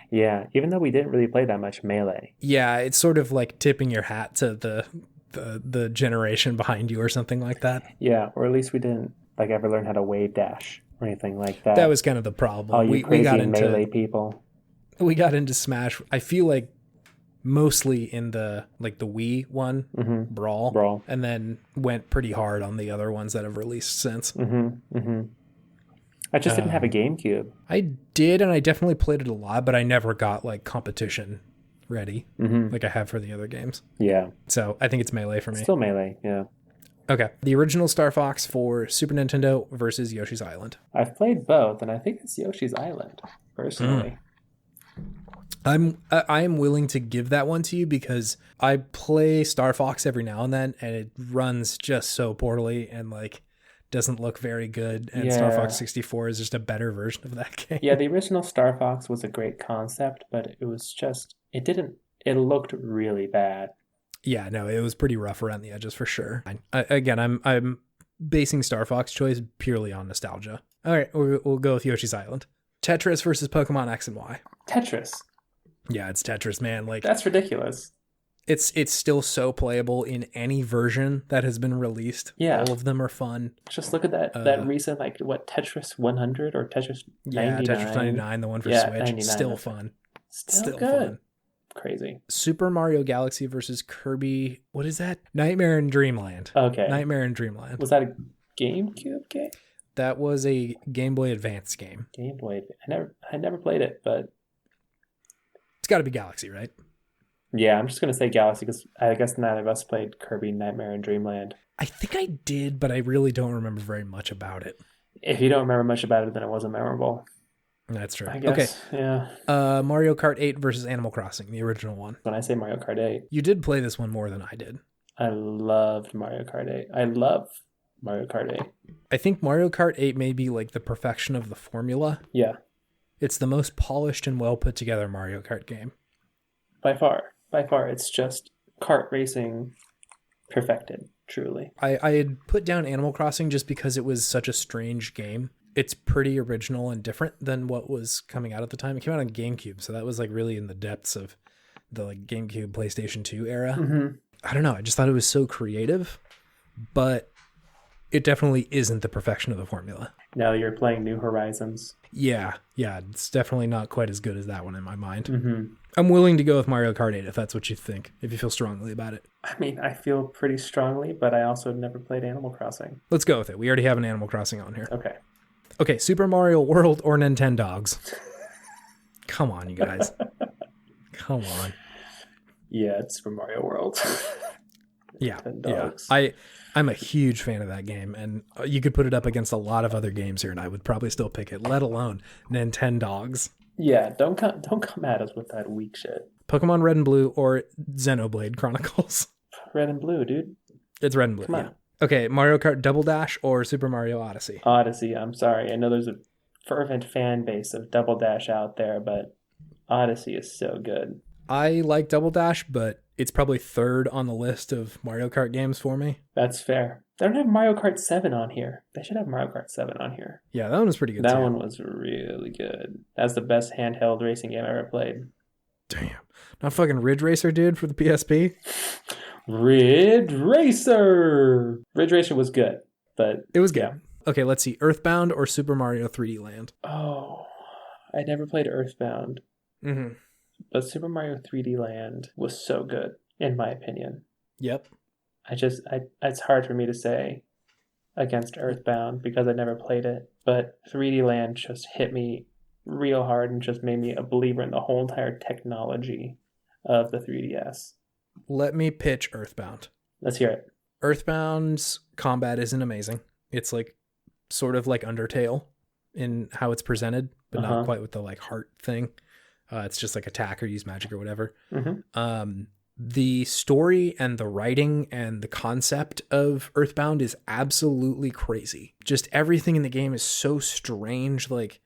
Yeah, even though we didn't really play that much Melee. Yeah, it's sort of like tipping your hat to the generation behind you or something like that. Yeah, or at least we didn't like ever learn how to wave dash or anything like that. That was kind of the problem. All you crazy Melee people. We got into Smash. I feel like mostly in the Wii one, Brawl, and then went pretty hard on the other ones that have released since. I just didn't have a GameCube. I did, and I definitely played it a lot, but I never got like competition ready like I have for the other games. Yeah. So I think it's Melee for me. Still Melee, yeah. Okay. The original Star Fox for Super Nintendo versus Yoshi's Island. I've played both, and I think it's Yoshi's Island, personally. I am willing to give that one to you because I play Star Fox every now and then, and it runs just so poorly and like doesn't look very good. And Star Fox 64 is just a better version of that game. Yeah, the original Star Fox was a great concept, but it was just it looked really bad. Yeah, no, it was pretty rough around the edges for sure. I'm basing Star Fox choice purely on nostalgia. All right, we'll go with Yoshi's Island. Tetris versus Pokemon X and Y. Tetris. Yeah, it's Tetris, man. Like that's ridiculous. It's still so playable in any version that has been released. Yeah, all of them are fun. Just look at that recent Tetris 100 or Tetris 99. Yeah, Tetris 99, the one for Switch. 99. Still fun. Still good. Fun. Crazy. Super Mario Galaxy versus Kirby. What is that? Nightmare in Dreamland. Okay. Nightmare in Dreamland. Was that a GameCube game? That was a Game Boy Advance game. Game Boy. I never played it, but it's got to be Galaxy, right? Yeah, I'm just gonna say Galaxy because I guess neither of us played Kirby Nightmare in Dreamland. I think I did, but I really don't remember very much about it. If you don't remember much about it, then it wasn't memorable. That's true. I guess, okay. Yeah. Mario Kart 8 versus Animal Crossing, the original one. When I say Mario Kart 8, you did play this one more than I did. I loved Mario Kart 8. I love Mario Kart 8. I think Mario Kart 8 may be like the perfection of the formula. Yeah. It's the most polished and well put together Mario Kart game. By far, it's just kart racing perfected, truly. I had put down Animal Crossing just because it was such a strange game. It's pretty original and different than what was coming out at the time. It came out on GameCube, so that was like really in the depths of the like GameCube, PlayStation 2 era. I don't know. I just thought it was so creative, but it definitely isn't the perfection of the formula. Now you're playing New Horizons. Yeah, it's definitely not quite as good as that one in my mind. I'm willing to go with Mario Kart 8 if that's what you think, if you feel strongly about it. I mean, I feel pretty strongly, but I also never played Animal Crossing. Let's go with it. We already have an Animal Crossing on here. Okay, Super Mario World or Nintendogs? Come on, you guys. Come on. Yeah, it's Super Mario World. Yeah. I'm a huge fan of that game, and you could put it up against a lot of other games here, and I would probably still pick it, let alone Nintendogs. Yeah, don't come at us with that weak shit. Pokemon Red and Blue or Xenoblade Chronicles? Red and Blue, dude. It's Red and Blue, yeah. Okay, Mario Kart Double Dash or Super Mario Odyssey? Odyssey, I'm sorry. I know there's a fervent fan base of Double Dash out there, but Odyssey is so good. I like Double Dash, but it's probably third on the list of Mario Kart games for me. That's fair. They don't have Mario Kart 7 on here. They should have Mario Kart 7 on here. Yeah, that one was pretty good. That one was really good. That's the best handheld racing game I ever played. Damn. Not fucking Ridge Racer, dude, for the PSP? Ridge Racer! Ridge Racer was good, but... It was good. Yeah. Okay, let's see. Earthbound or Super Mario 3D Land? Oh, I never played Earthbound. But Super Mario 3D Land was so good, in my opinion. Yep. It's hard for me to say against Earthbound because I never played it, but 3D Land just hit me real hard and just made me a believer in the whole entire technology of the 3DS. Let me pitch Earthbound. Let's hear it. Earthbound's combat isn't amazing. It's like sort of like Undertale in how it's presented, but not quite with the like heart thing. It's just like attack or use magic or whatever. The story and the writing and the concept of Earthbound is absolutely crazy. Just everything in the game is so strange. Like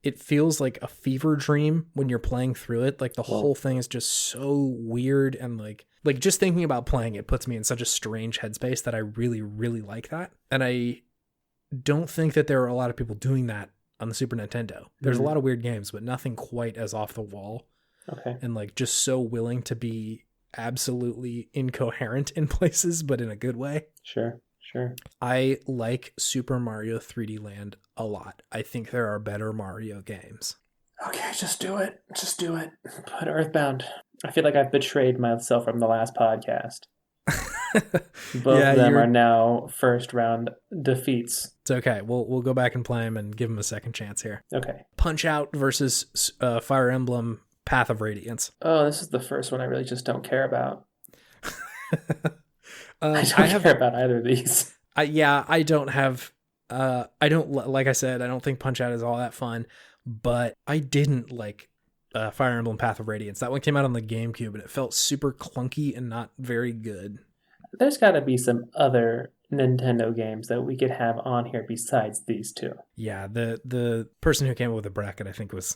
it feels like a fever dream when you're playing through it. Like the whole thing is just so weird. And like just thinking about playing it puts me in such a strange headspace that I really, really like that. And I don't think that there are a lot of people doing that on the Super Nintendo. There's a lot of weird games, but nothing quite as off the wall. Okay. And like just so willing to be absolutely incoherent in places, but in a good way. Sure. I like Super Mario 3D Land a lot. I think there are better Mario games. Okay, just do it. Put Earthbound. I feel like I've betrayed myself from the last podcast. Both Yeah, of them are now first round defeats. it's okay. We'll go back and play them and give them a second chance here. Okay. Punch-Out versus Fire Emblem Path of Radiance. Oh, this is the first one I really just don't care about. I don't I care about either of these. I don't have. I don't like I said. I don't think Punch-Out is all that fun, but I didn't like Fire Emblem Path of Radiance. That one came out on the GameCube, and it felt super clunky and not very good. There's got to be some other Nintendo games that we could have on here besides these two. Yeah, the person who came up with the bracket, I think, was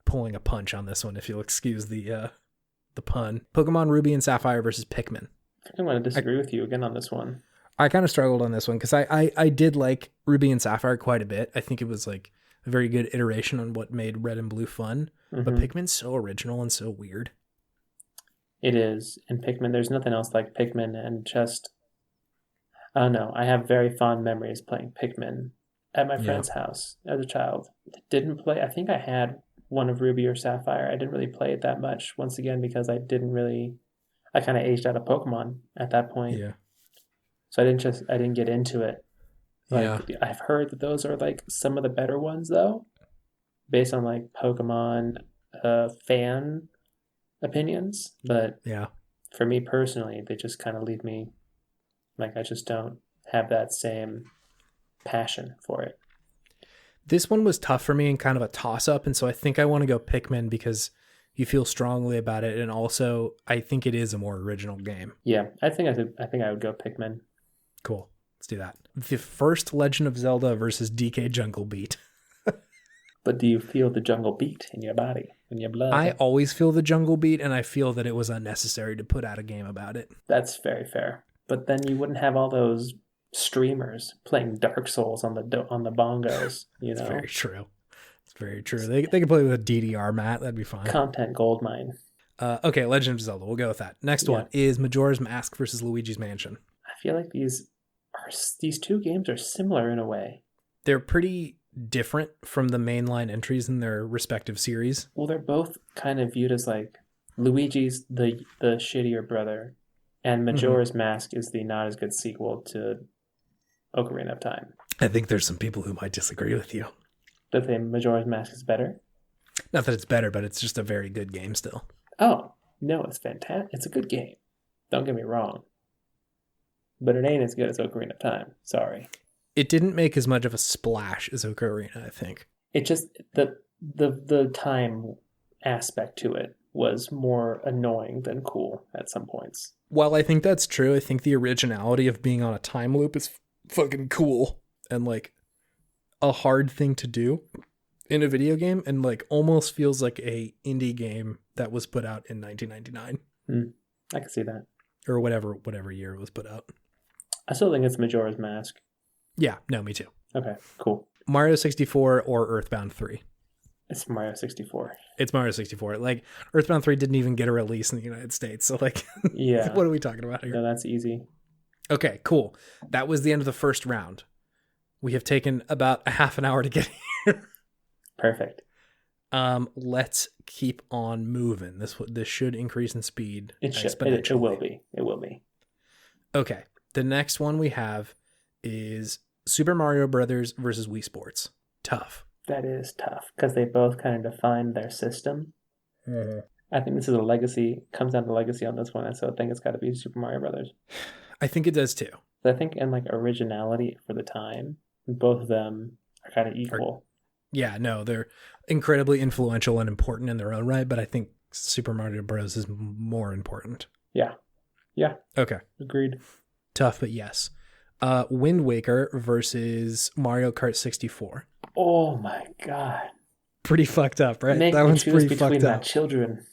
pulling a punch on this one, if you'll excuse the pun. Pokemon Ruby and Sapphire versus Pikmin. I'm going to disagree with you again on this one. I kind of struggled on this one because I did like Ruby and Sapphire quite a bit. I think it was like a very good iteration on what made Red and Blue fun. Mm-hmm. But Pikmin's so original and so weird. It is. And Pikmin, there's nothing else like Pikmin, and just, I don't know. I have very fond memories playing Pikmin at my friend's house as a child. Didn't play, I think I had one of Ruby or Sapphire. I didn't really play it that much, once again, because I kind of aged out of Pokemon at that point. Yeah. So I didn't get into it. Like, yeah. I've heard that those are like some of the better ones though, based on like Pokemon fan opinions. But yeah, for me personally, they just kind of leave me like I just don't have that same passion for it. This one was tough for me and kind of a toss-up, and so I think I want to go Pikmin because you feel strongly about it, and also I think it is a more original game. Yeah, I think I would go Pikmin. Cool. Let's do that. The first Legend of Zelda versus DK Jungle Beat. But do you feel the jungle beat in your body, in your blood? I always feel the jungle beat, and I feel that it was unnecessary to put out a game about it. That's very fair. But then you wouldn't have all those streamers playing Dark Souls on the bongos. You know, it's very true. It's very true. They could play with a DDR mat. That'd be fine. Content goldmine. Okay, Legend of Zelda. We'll go with that. Next one is Majora's Mask versus Luigi's Mansion. I feel like these two games are similar in a way. They're pretty different from the mainline entries in their respective series. Well, they're both kind of viewed as like Luigi's the shittier brother, and Majora's Mask is the not as good sequel to Ocarina of Time. I think there's some people who might disagree with you. That think Majora's Mask is better? Not that it's better, but it's just a very good game still. Oh, no, it's fantastic. It's a good game. Don't get me wrong. But it ain't as good as Ocarina of Time. Sorry. It didn't make as much of a splash as Ocarina, I think. It just, the time aspect to it was more annoying than cool at some points. While I think that's true, I think the originality of being on a time loop is fucking cool and like a hard thing to do in a video game, and like almost feels like a indie game that was put out in 1999. I can see that. Or whatever year it was put out. I still think it's Majora's Mask. Yeah, no, me too. Okay, cool. Mario 64 or Earthbound 3? It's Mario 64. It's Mario 64. Like, Earthbound 3 didn't even get a release in the United States, so like, yeah. What are we talking about here? No, that's easy. Okay, cool. That was the end of the first round. We have taken about a half an hour to get here. Perfect. Let's keep on moving. This should increase in speed. It should. It will be. It will be. Okay. The next one we have is Super Mario Brothers versus Wii Sports. Tough. That is tough because they both kind of define their system. Mm-hmm. I think this is a legacy. Comes down to legacy on this one, and so I think it's got to be Super Mario Brothers. I think it does too. I think in like originality for the time, both of them are kind of equal. Yeah, no, they're incredibly influential and important in their own right, but I think Super Mario Bros. Is more important. Yeah. Okay. Agreed. Tough, but yes. Wind Waker versus Mario Kart 64. Oh my god. Pretty fucked up, right? Make that me one's choose pretty between fucked my up. children.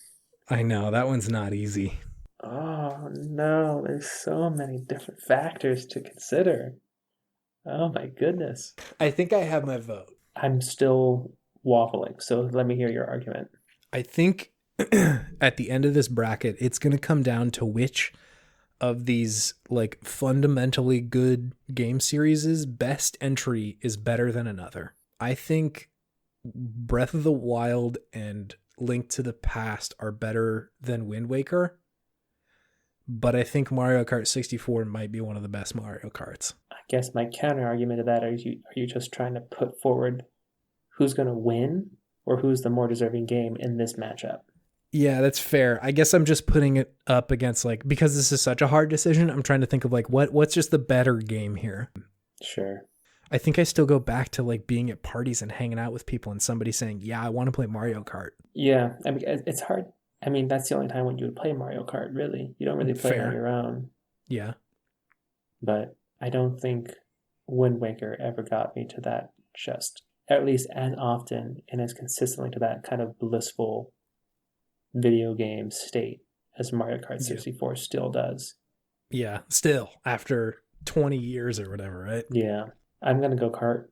I know, that one's not easy. Oh no, there's so many different factors to consider. Oh my goodness. I think I have my vote. I'm still waffling, so let me hear your argument. I think at the end of this bracket, it's going to come down to which of these like fundamentally good game series' best entry is better than another. I think Breath of the Wild and Link to the Past are better than Wind Waker, but I think Mario Kart 64 might be one of the best Mario Karts. I guess my counter argument to that, are you just trying to put forward who's going to win or who's the more deserving game in this matchup? Yeah, that's fair. I guess I'm just putting it up against, like, because this is such a hard decision, I'm trying to think of like what's just the better game here. Sure. I think I still go back to like being at parties and hanging out with people and somebody saying, yeah, I want to play Mario Kart. Yeah, I mean, it's hard. I mean, that's the only time when you would play Mario Kart, really. You don't really play it on your own. Yeah. But I don't think Wind Waker ever got me to that, just at least as often and as consistently to that kind of blissful video game state as Mario Kart 64 still does. Yeah, still after 20 years or whatever, right? Yeah. I'm going to go Kart.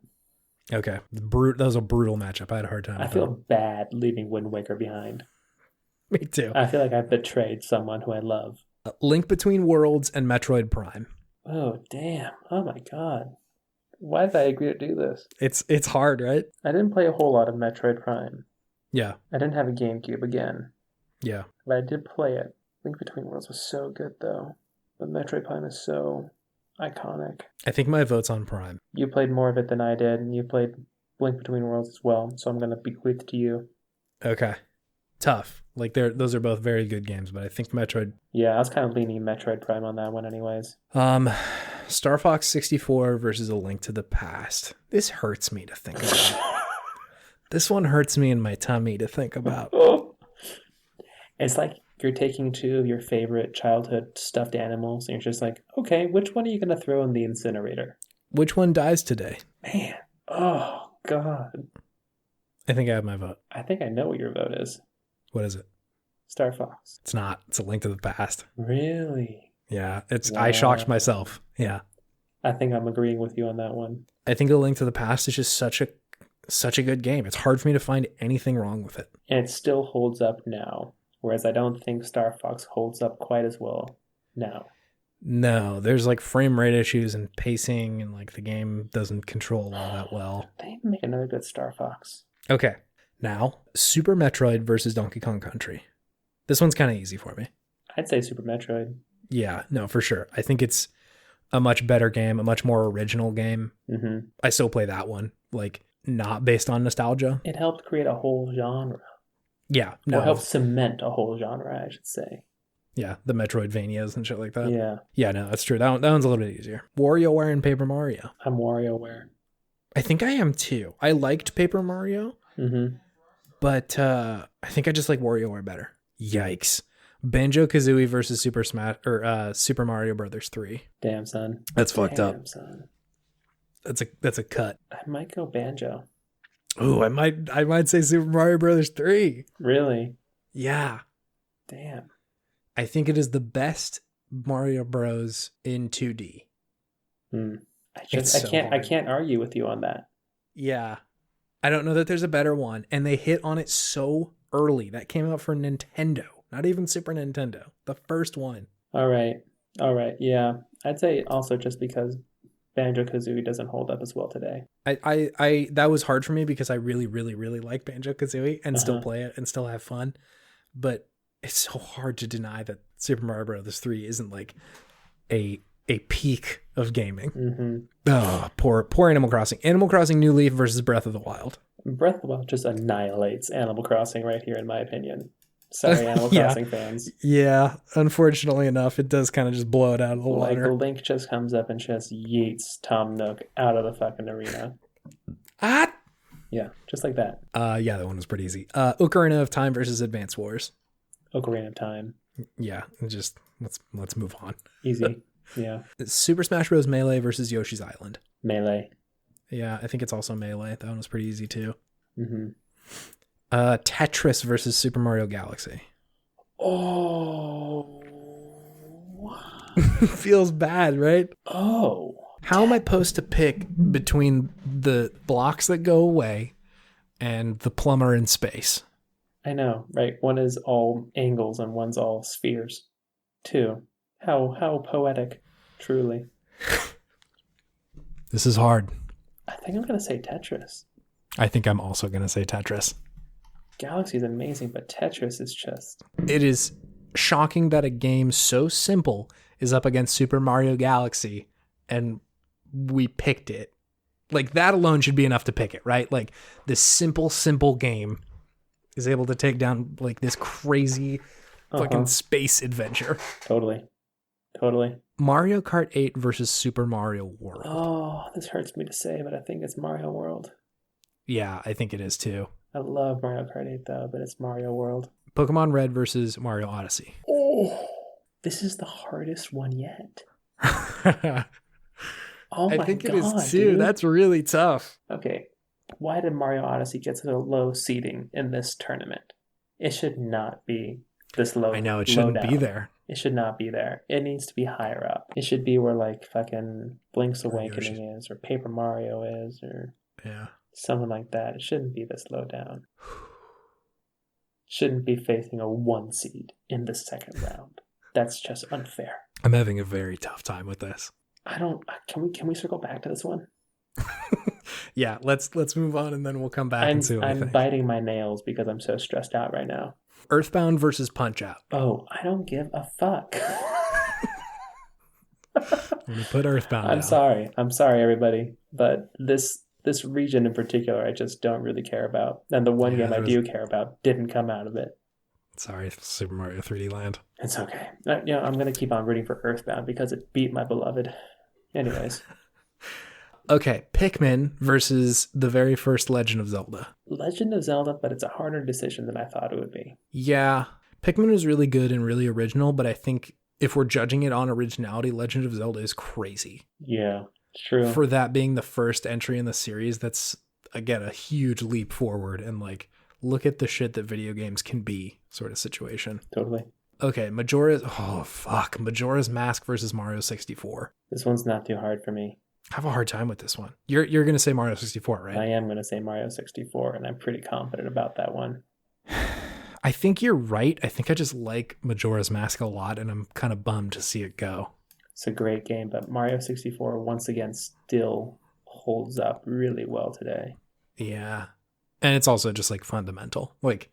Okay. That was a brutal matchup. I had a hard time. I feel bad leaving Wind Waker behind. Me too. I feel like I've betrayed someone who I love. Link Between Worlds and Metroid Prime. Oh, damn. Oh, my God. Why did I agree to do this? It's hard, right? I didn't play a whole lot of Metroid Prime. Yeah. I didn't have a GameCube again. Yeah. But I did play it. Link Between Worlds was so good, though. But Metroid Prime is so iconic. I think my vote's on Prime. You played more of it than I did, and you played Link Between Worlds as well, so I'm going to bequeath to you. Okay. Tough. Like, those are both very good games, but I think Metroid... Yeah, I was kind of leaning Metroid Prime on that one anyways. Star Fox 64 versus A Link to the Past. This hurts me to think about. This one hurts me in my tummy to think about. It's like you're taking two of your favorite childhood stuffed animals, and you're just like, okay, which one are you going to throw in the incinerator? Which one dies today? Man, oh, God. I think I have my vote. I think I know what your vote is. What is it? Star Fox. It's not. It's A Link to the Past. Really? Yeah. Wow. I shocked myself. Yeah. I think I'm agreeing with you on that one. I think A Link to the Past is just such a good game. It's hard for me to find anything wrong with it. And it still holds up now. Whereas I don't think Star Fox holds up quite as well now. No, there's like frame rate issues and pacing, and like the game doesn't control all that well. They need to make another good Star Fox. Okay. Now, Super Metroid versus Donkey Kong Country. This one's kind of easy for me. I'd say Super Metroid. Yeah, no, for sure. I think it's a much better game, a much more original game. Mm-hmm. I still play that one, like not based on nostalgia. It helped create a whole genre. Yeah, no. Or helped cement a whole genre, I should say. Yeah, the Metroidvanias and shit like that. Yeah. Yeah, no, that's true. That one's a little bit easier. WarioWare and Paper Mario. I'm WarioWare. I think I am too. I liked Paper Mario, but I think I just like WarioWare better. Yikes. Banjo-Kazooie versus Super Mario Brothers 3. Damn, son. That's fucked up. Son. That's a cut. I might go Banjo. Oh, I might say Super Mario Brothers 3. Really? Yeah. Damn. I think it is the best Mario Bros in 2D. I can't argue with you on that. Yeah. I don't know that there's a better one, and they hit on it so early. That came out for Nintendo, not even Super Nintendo. The first one. All right. Yeah. I'd say also just because Banjo-Kazooie doesn't hold up as well today. I that was hard for me because I really, really, really like Banjo-Kazooie and still play it and still have fun. But it's so hard to deny that Super Mario Bros. 3 isn't like a peak of gaming. Oh, poor Animal Crossing. Animal Crossing New Leaf versus Breath of the Wild. Breath of the Wild just annihilates Animal Crossing right here, in my opinion. Sorry, Animal Crossing fans. Yeah, unfortunately enough, it does kind of just blow it out of the water. Like Link just comes up and just yeets Tom Nook out of the fucking arena. Ah! Yeah, just like that. Yeah, that one was pretty easy. Ocarina of Time versus Advance Wars. Ocarina of Time. Yeah, just let's move on. Easy. Yeah. Super Smash Bros. Melee versus Yoshi's Island. Melee. Yeah, I think it's also Melee. That one was pretty easy too. Tetris versus Super Mario Galaxy. Oh. Feels bad, right? Oh. How am I supposed to pick between the blocks that go away and the plumber in space? I know, right? One is all angles and one's all spheres. Two. How poetic, truly. This is hard. I think I'm going to say Tetris. I think I'm also going to say Tetris. Galaxy is amazing, but Tetris is just... It is shocking that a game so simple is up against Super Mario Galaxy, and we picked it. Like, that alone should be enough to pick it, right? Like, this simple game is able to take down, like, this crazy fucking space adventure. Totally. Mario Kart 8 versus Super Mario World. Oh, this hurts me to say, but I think it's Mario World. Yeah, I think it is too. I love Mario Kart 8 though, but it's Mario World. Pokemon Red versus Mario Odyssey. Oh, this is the hardest one yet. Oh my God, I think it is too. dude. That's really tough. Okay, why did Mario Odyssey get such a low seeding in this tournament? It should not be this low. I know, it shouldn't be there. It should not be there. It needs to be higher up. It should be where like fucking Blink's Awakening is, or Paper Mario is, or something like that. It shouldn't be this low down. Shouldn't be facing a 1 seed in the second round. That's just unfair. I'm having a very tough time with this. Can we circle back to this one? Yeah, let's move on and then we'll come back and see what we think. I'm biting my nails because I'm so stressed out right now. Earthbound versus Punch-Out. Oh, I don't give a fuck. When you put Earthbound down. I'm sorry, everybody. But this region in particular, I just don't really care about. And the one game I do care about didn't come out of it. Sorry, Super Mario 3D Land. It's okay. I'm going to keep on rooting for Earthbound because it beat my beloved. Anyways. Okay, Pikmin versus the very first Legend of Zelda. Legend of Zelda, but it's a harder decision than I thought it would be. Yeah, Pikmin was really good and really original, but I think if we're judging it on originality, Legend of Zelda is crazy. Yeah, true. For that being the first entry in the series, that's, again, a huge leap forward. And, like, look at the shit that video games can be sort of situation. Totally. Okay, Majora's Mask versus Mario 64. This one's not too hard for me. I have a hard time with this one. You're going to say Mario 64, right? I am going to say Mario 64, and I'm pretty confident about that one. I think you're right. I think I just like Majora's Mask a lot, and I'm kind of bummed to see it go. It's a great game, but Mario 64, once again, still holds up really well today. Yeah. And it's also just, like, fundamental. Like,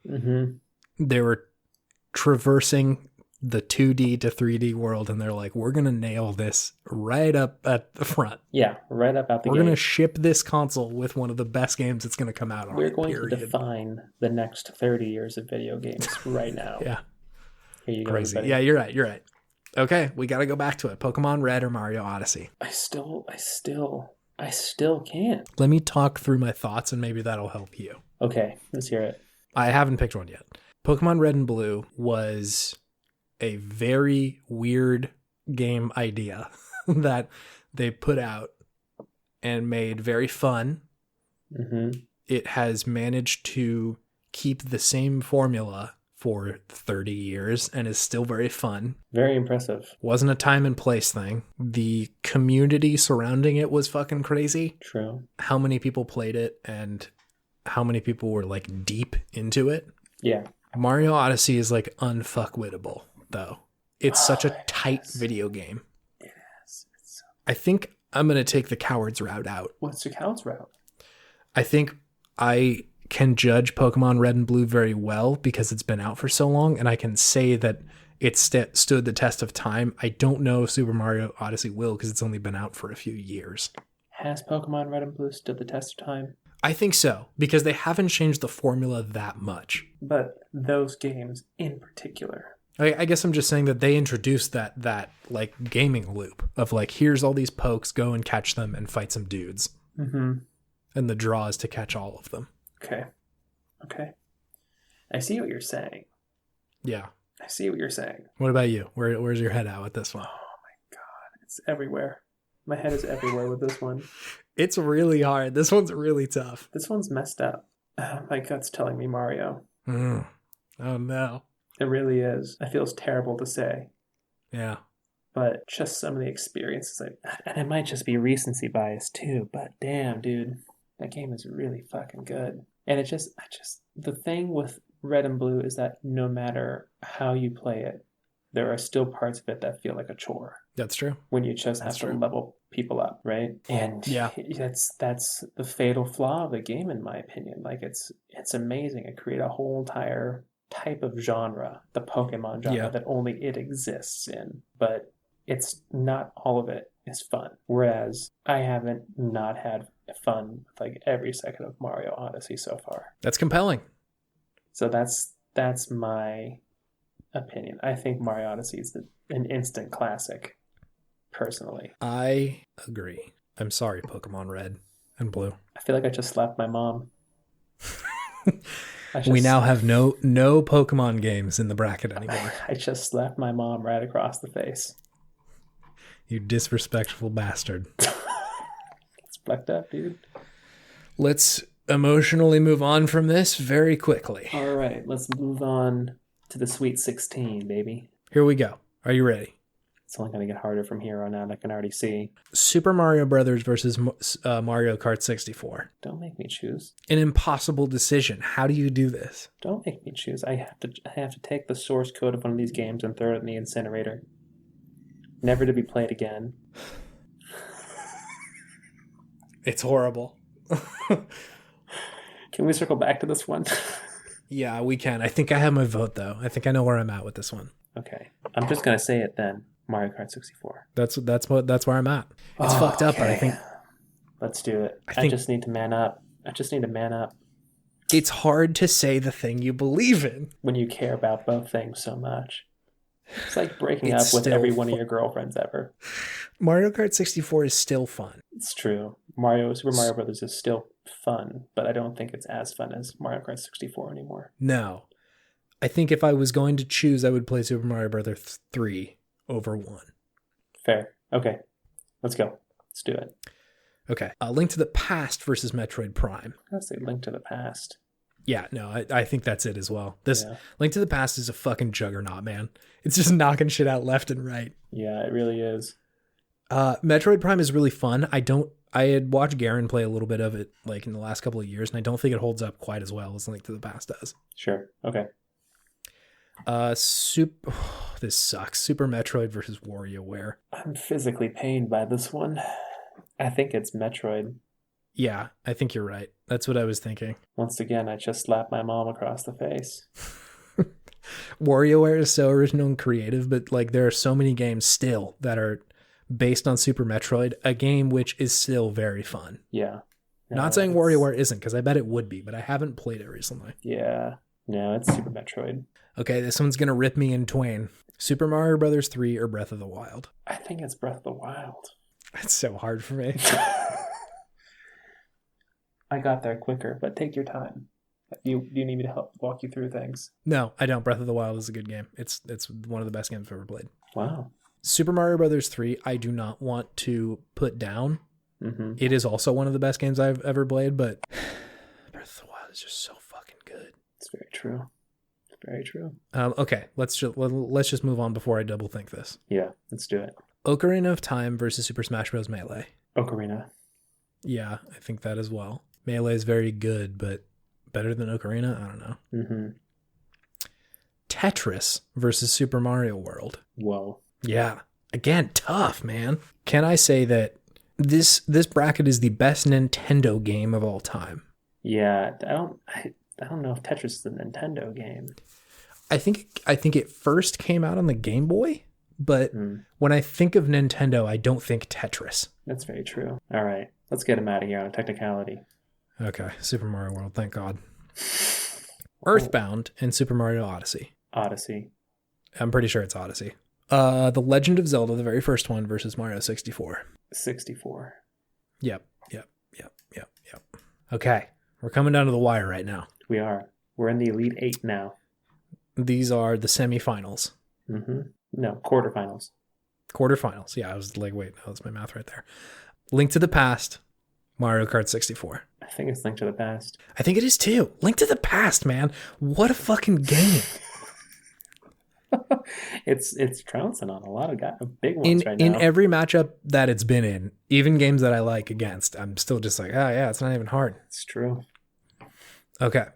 they were traversing the 2D to 3D world, and they're like, we're going to nail this right up at the front. Yeah, right up at the gate. We're going to ship this console with one of the best games it's going to come out on. We're going to define the next 30 years of video games right now. Yeah. Here you go, crazy. everybody. Yeah, you're right. Okay, we got to go back to it. Pokemon Red or Mario Odyssey? I still can't. Let me talk through my thoughts, and maybe that'll help you. Okay, let's hear it. I haven't picked one yet. Pokemon Red and Blue was a very weird game idea that they put out and made very fun. It has managed to keep the same formula for 30 years and is still very fun. Very impressive. Wasn't a time and place thing. The community surrounding it was fucking crazy. True. How many people played it and how many people were, like, deep into it. Yeah. Mario Odyssey is, like, unfuckwittable, though. It's such a tight video game. It is. I think I'm going to take the coward's route out. What's your coward's route? I think I can judge Pokemon Red and Blue very well because it's been out for so long, and I can say that it stood the test of time. I don't know if Super Mario Odyssey will because it's only been out for a few years. Has Pokemon Red and Blue stood the test of time? I think so, because they haven't changed the formula that much. But those games in particular. I guess I'm just saying that they introduced that like gaming loop of like, here's all these pokes, go and catch them and fight some dudes. And the draw is to catch all of them. Okay. I see what you're saying. Yeah. I see what you're saying. What about you? Where's your head at with this one? Oh my God. It's everywhere. My head is everywhere with this one. It's really hard. This one's really tough. This one's messed up. My gut's telling me Mario. Oh no. It really is. It feels terrible to say. Yeah. But just some of the experiences, and it might just be recency bias too, but damn, dude, that game is really fucking good. And the thing with Red and Blue is that no matter how you play it, there are still parts of it that feel like a chore. That's true. When you just have to level people up, right? And Yeah. that's the fatal flaw of the game, in my opinion. Like it's amazing. It created a whole entire type of genre, the Pokemon genre, Yeah. that only it exists in. But it's not all of it is fun. Whereas I haven't not had fun with like every second of Mario Odyssey so far. That's compelling. So that's my opinion. I think Mario Odyssey is an instant classic, personally. I agree. I'm sorry, Pokemon Red and Blue. I feel like I just slapped my mom. We now have no Pokemon games in the bracket anymore. I just slapped my mom right across the face. You disrespectful bastard. It's fucked up, dude. Let's emotionally move on from this very quickly. All right, let's move on to the Sweet 16, baby. Here we go. Are you ready? It's only going to get harder from here on out. I can already see. Super Mario Brothers versus Mario Kart 64. Don't make me choose. An impossible decision. How do you do this? Don't make me choose. I have to take the source code of one of these games and throw it in the incinerator. Never to be played again. It's horrible. Can we circle back to this one? Yeah, we can. I think I have my vote, though. I think I know where I'm at with this one. Okay. I'm just going to say it then. Mario Kart 64. That's where I'm at. It's fucked up, but I think... Let's do it. I just need to man up. It's hard to say the thing you believe in when you care about both things so much. It's like breaking up with every one of your girlfriends ever. Mario Kart 64 is still fun. It's true. Super Mario Brothers is still fun, but I don't think it's as fun as Mario Kart 64 anymore. No. I think if I was going to choose, I would play Super Mario Brothers 3 over 1. Fair. Okay. Let's go. Let's do it. Okay. Link to the Past versus Metroid Prime. I was going to say Link to the Past. Yeah, no, I think that's it as well. Link to the Past is a fucking juggernaut, man. It's just knocking shit out left and right. Yeah, it really is. Metroid Prime is really fun. I had watched Garen play a little bit of it like in the last couple of years, and I don't think it holds up quite as well as Link to the Past does. Sure. Okay. This sucks. Super Metroid versus WarioWare. I'm physically pained by this one. I think it's Metroid. Yeah, I think you're right. That's what I was thinking. Once again, I just slapped my mom across the face. WarioWare is so original and creative, but like there are so many games still that are based on Super Metroid, a game which is still very fun. Yeah. No, not saying WarioWare isn't, because I bet it would be, but I haven't played it recently. Yeah. No, it's Super Metroid. Okay, this one's going to rip me in twain. Super Mario Brothers 3 or Breath of the Wild? I think it's Breath of the Wild. That's so hard for me. I got there quicker, but take your time. You need me to help walk you through things? No, I don't. Breath of the Wild is a good game. It's one of the best games I've ever played. Wow. Super Mario Brothers 3, I do not want to put down. Mm-hmm. It is also one of the best games I've ever played, but Breath of the Wild is just so fucking good. It's very true. It's very true. Okay, let's just move on before I double think this. Yeah, let's do it. Ocarina of Time versus Super Smash Bros. Melee. Ocarina. Yeah, I think that as well. Melee is very good, but better than Ocarina? I don't know. Mm-hmm. Tetris versus Super Mario World. Whoa. Yeah. Again, tough, man. Can I say that this bracket is the best Nintendo game of all time? Yeah, I don't know if Tetris is a Nintendo game. I think it first came out on the Game Boy, but when I think of Nintendo, I don't think Tetris. That's very true. All right, let's get him out of here on a technicality. Okay, Super Mario World, thank God. Earthbound and Super Mario Odyssey. Odyssey. I'm pretty sure it's Odyssey. The Legend of Zelda, the very first one, versus Mario 64. 64. Yep. Okay, we're coming down to the wire right now. We are. We're in the Elite Eight now. These are the semifinals. Mm-hmm. No, quarterfinals. Quarterfinals. Yeah, I was like, wait, no, that's my math right there. Link to the Past, Mario Kart 64. I think it's Link to the Past. I think it is too. Link to the Past, man. What a fucking game. It's trouncing on a lot of big ones right now. In every matchup that it's been in, even games that I like against, I'm still just like, oh yeah, it's not even hard. It's true. Okay.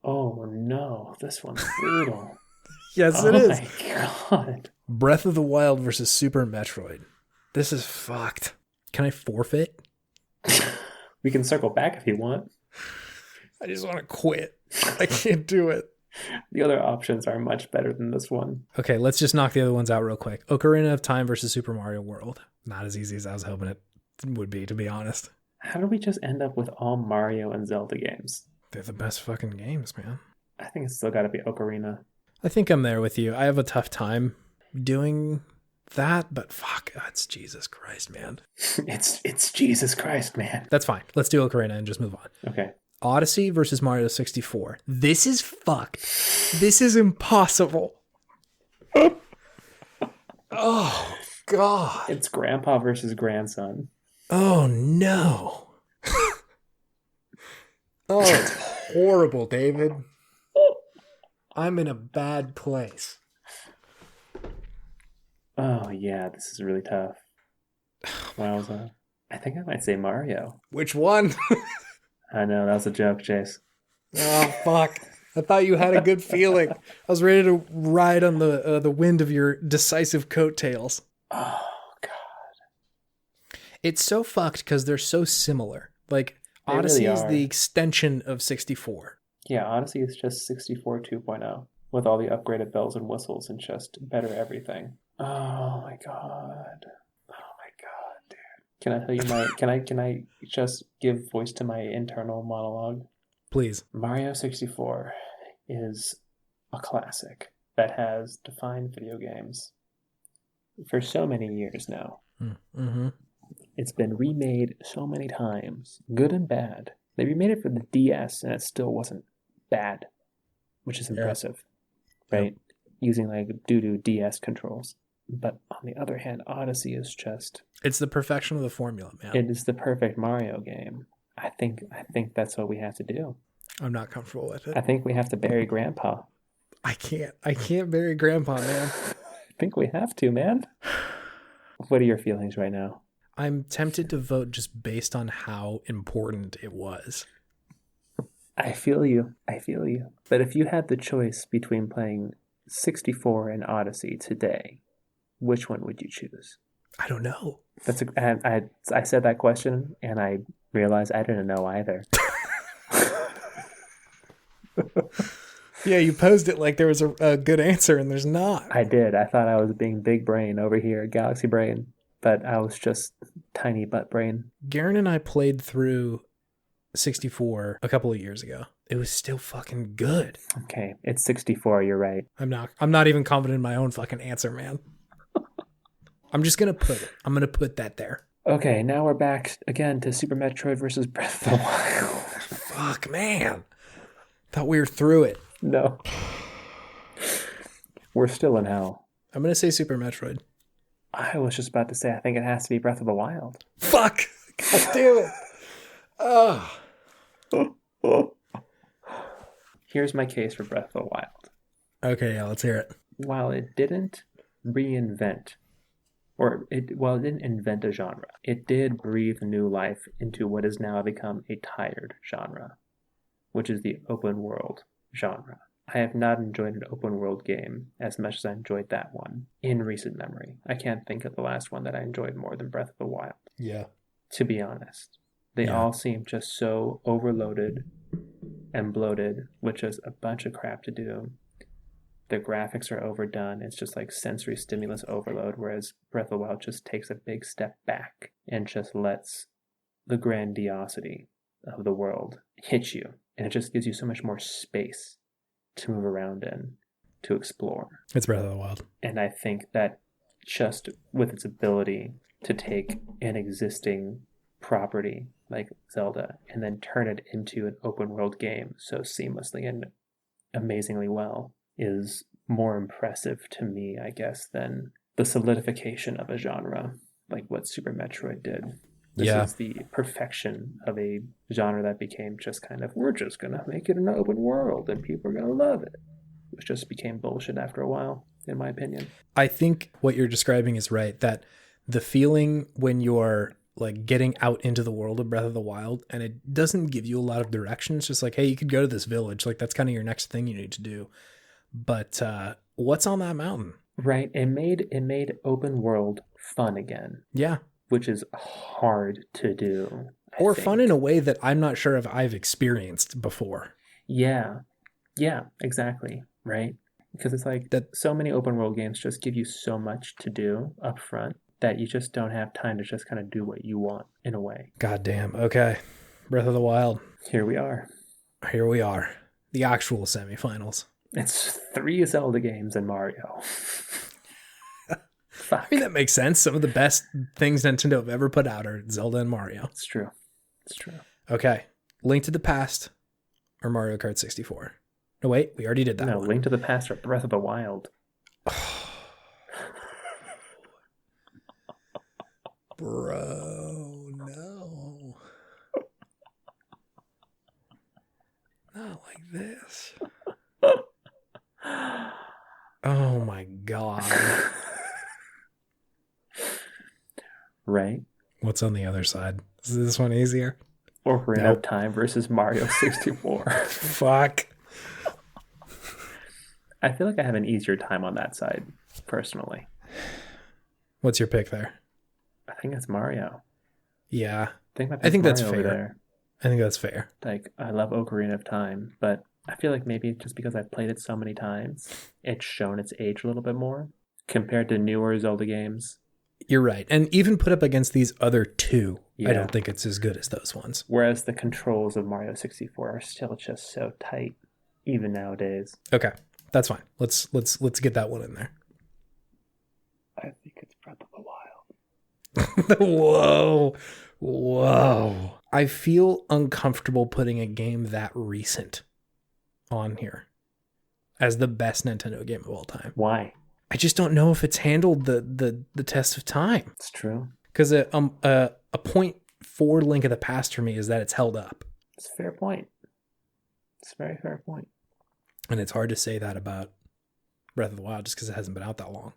Oh no, this one's brutal. Yes, it is. Oh my God. Breath of the Wild versus Super Metroid. This is fucked. Can I forfeit? We can circle back if you want. I just want to quit. I can't do it. The other options are much better than this one. Okay, let's just knock the other ones out real quick. Ocarina of Time versus Super Mario World. Not as easy as I was hoping it would be, to be honest. How did we just end up with all Mario and Zelda games? They're the best fucking games, man. I think it's still got to be Ocarina. I think I'm there with you. I have a tough time doing that, but fuck, that's Jesus Christ, man. It's Jesus Christ, man. That's fine. Let's do Ocarina and just move on. Okay. Odyssey versus Mario 64. This is fucked. This is impossible. Oh, God. It's grandpa versus grandson. Oh, no. Oh, it's horrible, David. I'm in a bad place. Oh, yeah, this is really tough. Wowza. I think I might say Mario. Which one? I know, that was a joke, Chase. Oh, fuck. I thought you had a good feeling. I was ready to ride on the wind of your decisive coattails. Oh, God. It's so fucked because they're so similar. Like, They Odyssey really is are. the extension of 64. Yeah, Odyssey is just 64 2.0 with all the upgraded bells and whistles and just better everything. Oh my god. Oh my god, dude. Can I tell you my can I just give voice to my internal monologue? Please. Mario 64 is a classic that has defined video games for so many years now. Mm-hmm. It's been remade so many times, good and bad. They remade it for the DS and it still wasn't bad, which is impressive, right? Using like doo-doo DS controls. But on the other hand, Odyssey is just... It's the perfection of the formula, man. It is the perfect Mario game. I think that's what we have to do. I'm not comfortable with it. I think we have to bury Grandpa. I can't bury Grandpa, man. I think we have to, man. What are your feelings right now? I'm tempted to vote just based on how important it was. I feel you. But if you had the choice between playing 64 and Odyssey today, which one would you choose? I don't know. I said that question and I realized I didn't know either. Yeah, you posed it like there was a good answer and there's not. I did. I thought I was being big brain over here, Galaxy Brain, but I was just tiny butt brain. Garen and I played through 64 a couple of years ago. It was still fucking good. Okay, it's 64, you're right. I'm not even confident in my own fucking answer, man. I'm just going to put it. I'm going to put that there. Okay, now we're back again to Super Metroid versus Breath of the Wild. Fuck, man. Thought we were through it. No. We're still in hell. I'm going to say Super Metroid. I was just about to say I think it has to be Breath of the Wild. Fuck! God damn it. Oh. Here's my case for Breath of the Wild. Okay, yeah, let's hear it. While it didn't reinvent, it didn't invent a genre, it did breathe new life into what has now become a tired genre, which is the open world genre. I have not enjoyed an open world game as much as I enjoyed that one in recent memory. I can't think of the last one that I enjoyed more than Breath of the Wild. Yeah. To be honest. They all seem just so overloaded and bloated with just a bunch of crap to do. The graphics are overdone. It's just like sensory stimulus overload, whereas Breath of the Wild just takes a big step back and just lets the grandiosity of the world hit you. And it just gives you so much more space to move around in, to explore. It's Breath of the Wild. And I think that just with its ability to take an existing property like Zelda and then turn it into an open world game so seamlessly and amazingly well is more impressive to me, I guess, than the solidification of a genre like what Super Metroid did. This is the perfection of a genre that became just kind of, we're just going to make it an open world and people are going to love it. Which just became bullshit after a while, in my opinion. I think what you're describing is right, that the feeling when you're like getting out into the world of Breath of the Wild and it doesn't give you a lot of direction. It's just like, hey, you could go to this village. Like that's kind of your next thing you need to do. But what's on that mountain? Right. It made open world fun again, Yeah. which is hard to do, I Or fun in think. a way that I'm not sure if I've experienced before. Yeah. Yeah, exactly. Right. Because it's like That so many open world games just give you so much to do up front that you just don't have time to just kind of do what you want in a way. goddamn. Okay. Breath of the Wild. Here we are. Here we are. The actual semifinals. It's 3 Zelda games and Mario. I Fuck. mean, that makes sense. Some of the best things Nintendo have ever put out are Zelda and Mario. It's true. It's true. Okay. Link to the Past or Mario Kart 64? No, wait. We already did that No, one. Link to the Past or Breath of the Wild. Bro, no. Not like this. Oh my god. Right? What's on the other side? Is this one easier? Ocarina Nope. of Time versus Mario 64. Fuck. I feel like I have an easier time on that side, personally. What's your pick there? I think it's Mario. Yeah, I think that's Mario over fair. there. I think that's fair. Like, I love Ocarina of Time, but I feel like maybe just because I've played it so many times, it's shown its age a little bit more compared to newer Zelda games. You're right. And even put up against these other two, I Yeah. don't think it's as good as those ones. Whereas the controls of Mario 64 are still just so tight, even nowadays. Okay, that's fine. Let's get that one in there. I think it's Breath of the Wild. Whoa. I feel uncomfortable putting a game that recent on here as the best Nintendo game of all time. Why? I just don't know if it's handled the test of time. It's true. Because a point for Link of the Past for me is that it's held up. It's a fair point. It's a very fair point. And it's hard to say that about Breath of the Wild just because it hasn't been out that long.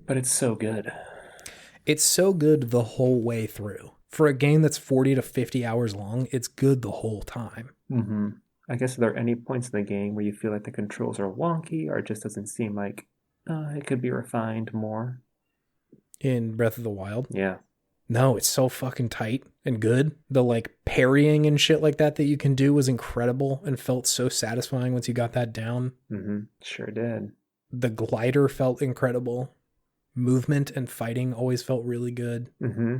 But it's so good. It's so good the whole way through. For a game that's 40 to 50 hours long, it's good the whole time. Mm-hmm. I guess are there any points in the game where you feel like the controls are wonky or it just doesn't seem like it could be refined more? In Breath of the Wild? Yeah. No, it's so fucking tight and good. The like parrying and shit like that you can do was incredible and felt so satisfying once you got that down. Mm-hmm. Sure did. The glider felt incredible. Movement and fighting always felt really good. Mm-hmm.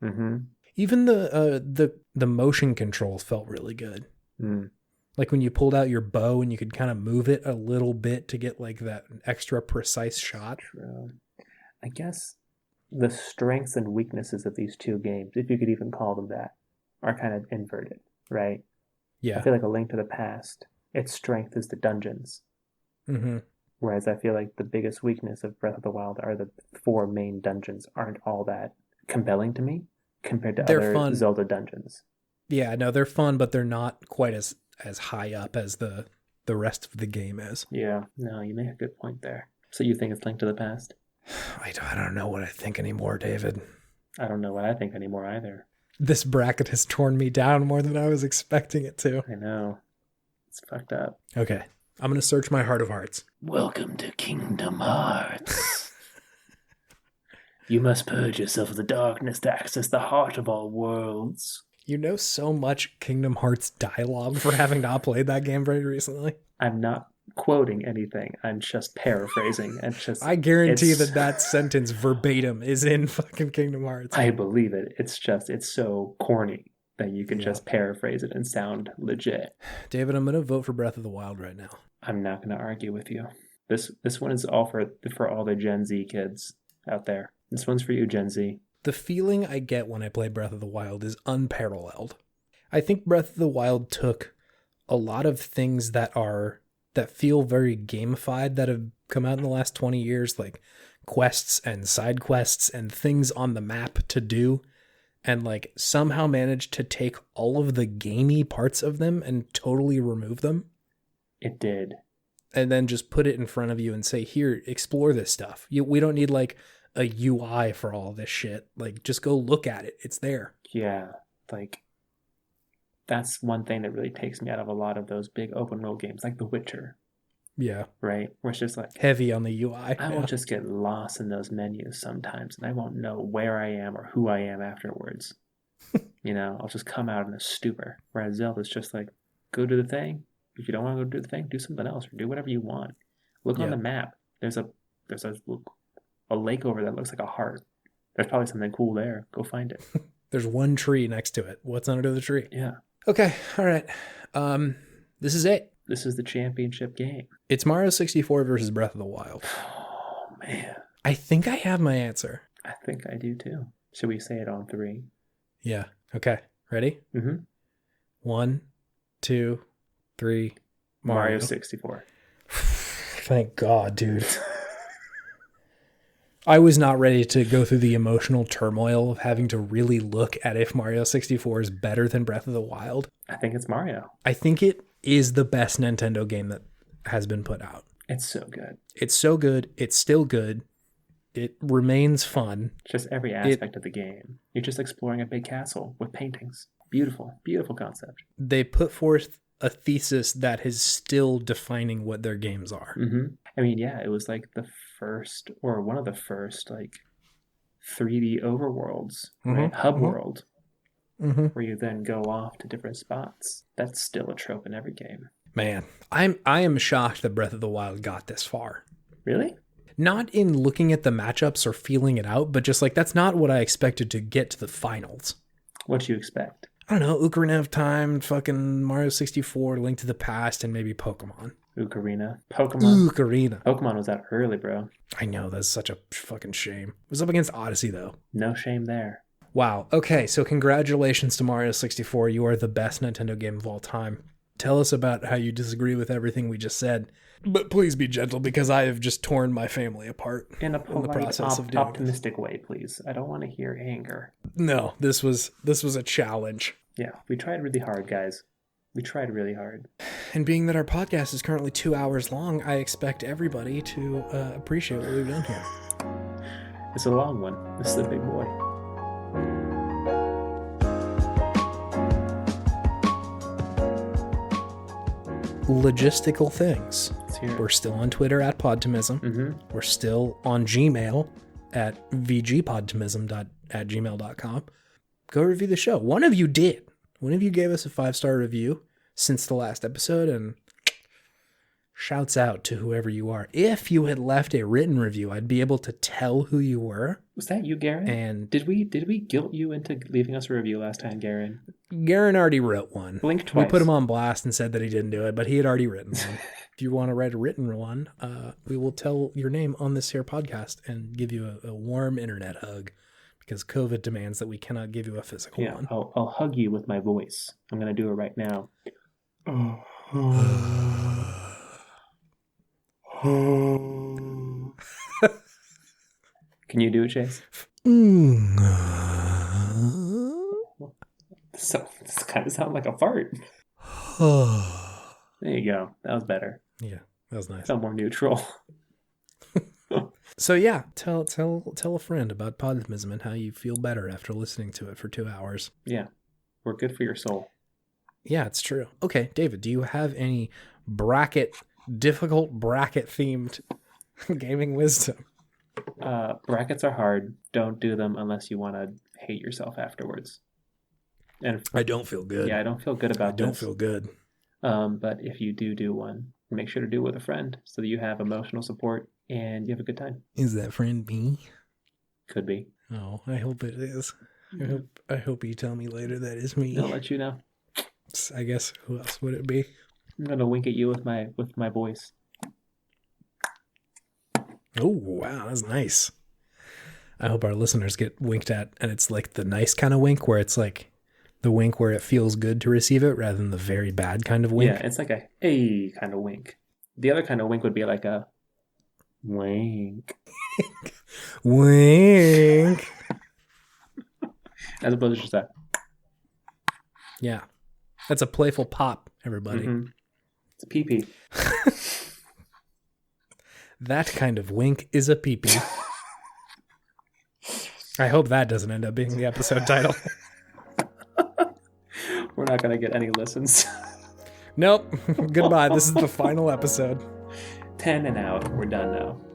Mm-hmm. Even the motion controls felt really good. Mm. Like when you pulled out your bow and you could kind of move it a little bit to get like that extra precise shot. True. I guess the strengths and weaknesses of these two games, if you could even call them that, are kind of inverted, right? Yeah. I feel like A Link to the Past, its strength is the dungeons. Mm-hmm. Whereas I feel like the biggest weakness of Breath of the Wild are the 4 main dungeons aren't all that compelling to me compared to They're other fun. Zelda dungeons. Yeah, no, they're fun, but they're not quite as high up as the rest of the game is. Yeah, no, you make a good point there. So you think it's Link to the Past? I don't know what I think anymore, David. I don't know what I think anymore either. This bracket has torn me down more than I was expecting it to. I know. It's fucked up. Okay, I'm going to search my heart of hearts. Welcome to Kingdom Hearts. You must purge yourself of the darkness to access the heart of all worlds. You know so much Kingdom Hearts dialogue for having not played that game very recently. I'm not quoting anything. I'm just paraphrasing. And just I guarantee that sentence verbatim is in fucking Kingdom Hearts. I believe it. It's so corny that you can just paraphrase it and sound legit. David, I'm going to vote for Breath of the Wild right now. I'm not going to argue with you. This one is all for all the Gen Z kids out there. This one's for you, Gen Z. The feeling I get when I play Breath of the Wild is unparalleled. I think Breath of the Wild took a lot of things that feel very gamified that have come out in the last 20 years, like quests and side quests and things on the map to do, and like somehow managed to take all of the gamey parts of them and totally remove them. It did. And then just put it in front of you and say, here, explore this stuff. We don't need like a UI for all this shit. Like, just go look at it. It's there. Yeah, like that's one thing that really takes me out of a lot of those big open world games, like The Witcher, Yeah. right? Where it's just like, Heavy on the UI. I will just get lost in those menus sometimes, and I won't know where I am or who I am afterwards. I'll just come out in a stupor. Whereas Zelda's just like, go do the thing. If you don't want to go do the thing, do something else or do whatever you want. Look on the map. There's a lake over that looks like a heart. There's probably something cool there. Go find it. There's one tree next to it. What's under the tree? Yeah. Okay. All right. This is it. This is the championship game. It's Mario 64 versus Breath of the Wild. Oh, man. I think I have my answer. I think I do too. Should we say it on 3? Yeah. Okay. Ready? Mm-hmm. 1, 2, 3. Mario 64. Thank God, dude. I was not ready to go through the emotional turmoil of having to really look at if Mario 64 is better than Breath of the Wild. I think it's Mario. I think it is the best Nintendo game that has been put out. It's so good. It's so good. It's still good. It remains fun. Just every aspect of the game. You're just exploring a big castle with paintings. Beautiful, beautiful concept. They put forth a thesis that is still defining what their games are. Mm-hmm. I mean, yeah, it was like the first, or one of the first, like 3D overworlds, right? Hub world, where you then go off to different spots. That's still a trope in every game. Man, I am shocked that Breath of the Wild got this far. Really? Not in looking at the matchups or feeling it out, but just like that's not what I expected to get to the finals. What do you expect? I don't know, Ocarina of Time, fucking Mario 64, Link to the Past, and maybe Pokemon. Ocarina. Pokemon was out early, bro. I know, that's such a fucking shame. It was up against Odyssey, though. No shame there. Wow. Okay, so congratulations to Mario 64. You are the best Nintendo game of all time. Tell us about how you disagree with everything we just said. But please be gentle, because I have just torn my family apart in the process of optimistic way, please. I don't want to hear anger. No, this was a challenge. Yeah, we tried really hard, guys. We tried really hard. And being that our podcast is currently 2 hours long, I expect everybody to appreciate what we've done here. It's a long one. This is a big boy. Logistical things. We're still on Twitter at Podtimism. Mm-hmm. We're still on Gmail at vgpodtimism@gmail.com. Go review the show. One of you did. One of you gave us a 5-star review since the last episode, and shouts out to whoever you are. If you had left a written review, I'd be able to tell who you were. Was that you, Garen? And did we guilt you into leaving us a review last time, Garen? Garen already wrote one. Blink twice. We put him on blast and said that he didn't do it, but he had already written one. If you want to write a written one, we will tell your name on this here podcast and give you a warm internet hug, because COVID demands that we cannot give you a physical one. I'll hug you with my voice. I'm going to do it right now. Can you do it, Chase? So this kind of sounds like a fart. There you go. That was better. Yeah, that was nice. Sound more neutral. So yeah, tell a friend about Podtimism and how you feel better after listening to it for 2 hours. Yeah, we're good for your soul. Yeah, it's true. Okay, David, do you have any difficult bracket themed gaming wisdom? Brackets are hard. Don't do them unless you want to hate yourself afterwards. And I don't feel good. Yeah, I don't feel good about this. I don't feel good. But if you do one, make sure to do it with a friend so that you have emotional support and you have a good time. Is that friend me? Could be. Oh, I hope it is. I hope you tell me later that is me. I'll let you know. I guess who else would it be? I'm gonna wink at you with my voice. Oh wow, that's nice. I hope our listeners get winked at, and it's like the nice kind of wink where it's like the wink where it feels good to receive it rather than the very bad kind of wink. Yeah, it's like a hey kind of wink. The other kind of wink would be like a wink. Wink. As opposed to just that. Yeah. That's a playful pop, everybody. Mm-hmm. It's a pee-pee. That kind of wink is a pee-pee. I hope that doesn't end up being the episode title. We're not going to get any listens. Nope. Goodbye. This is the final episode. 10 and out. We're done now.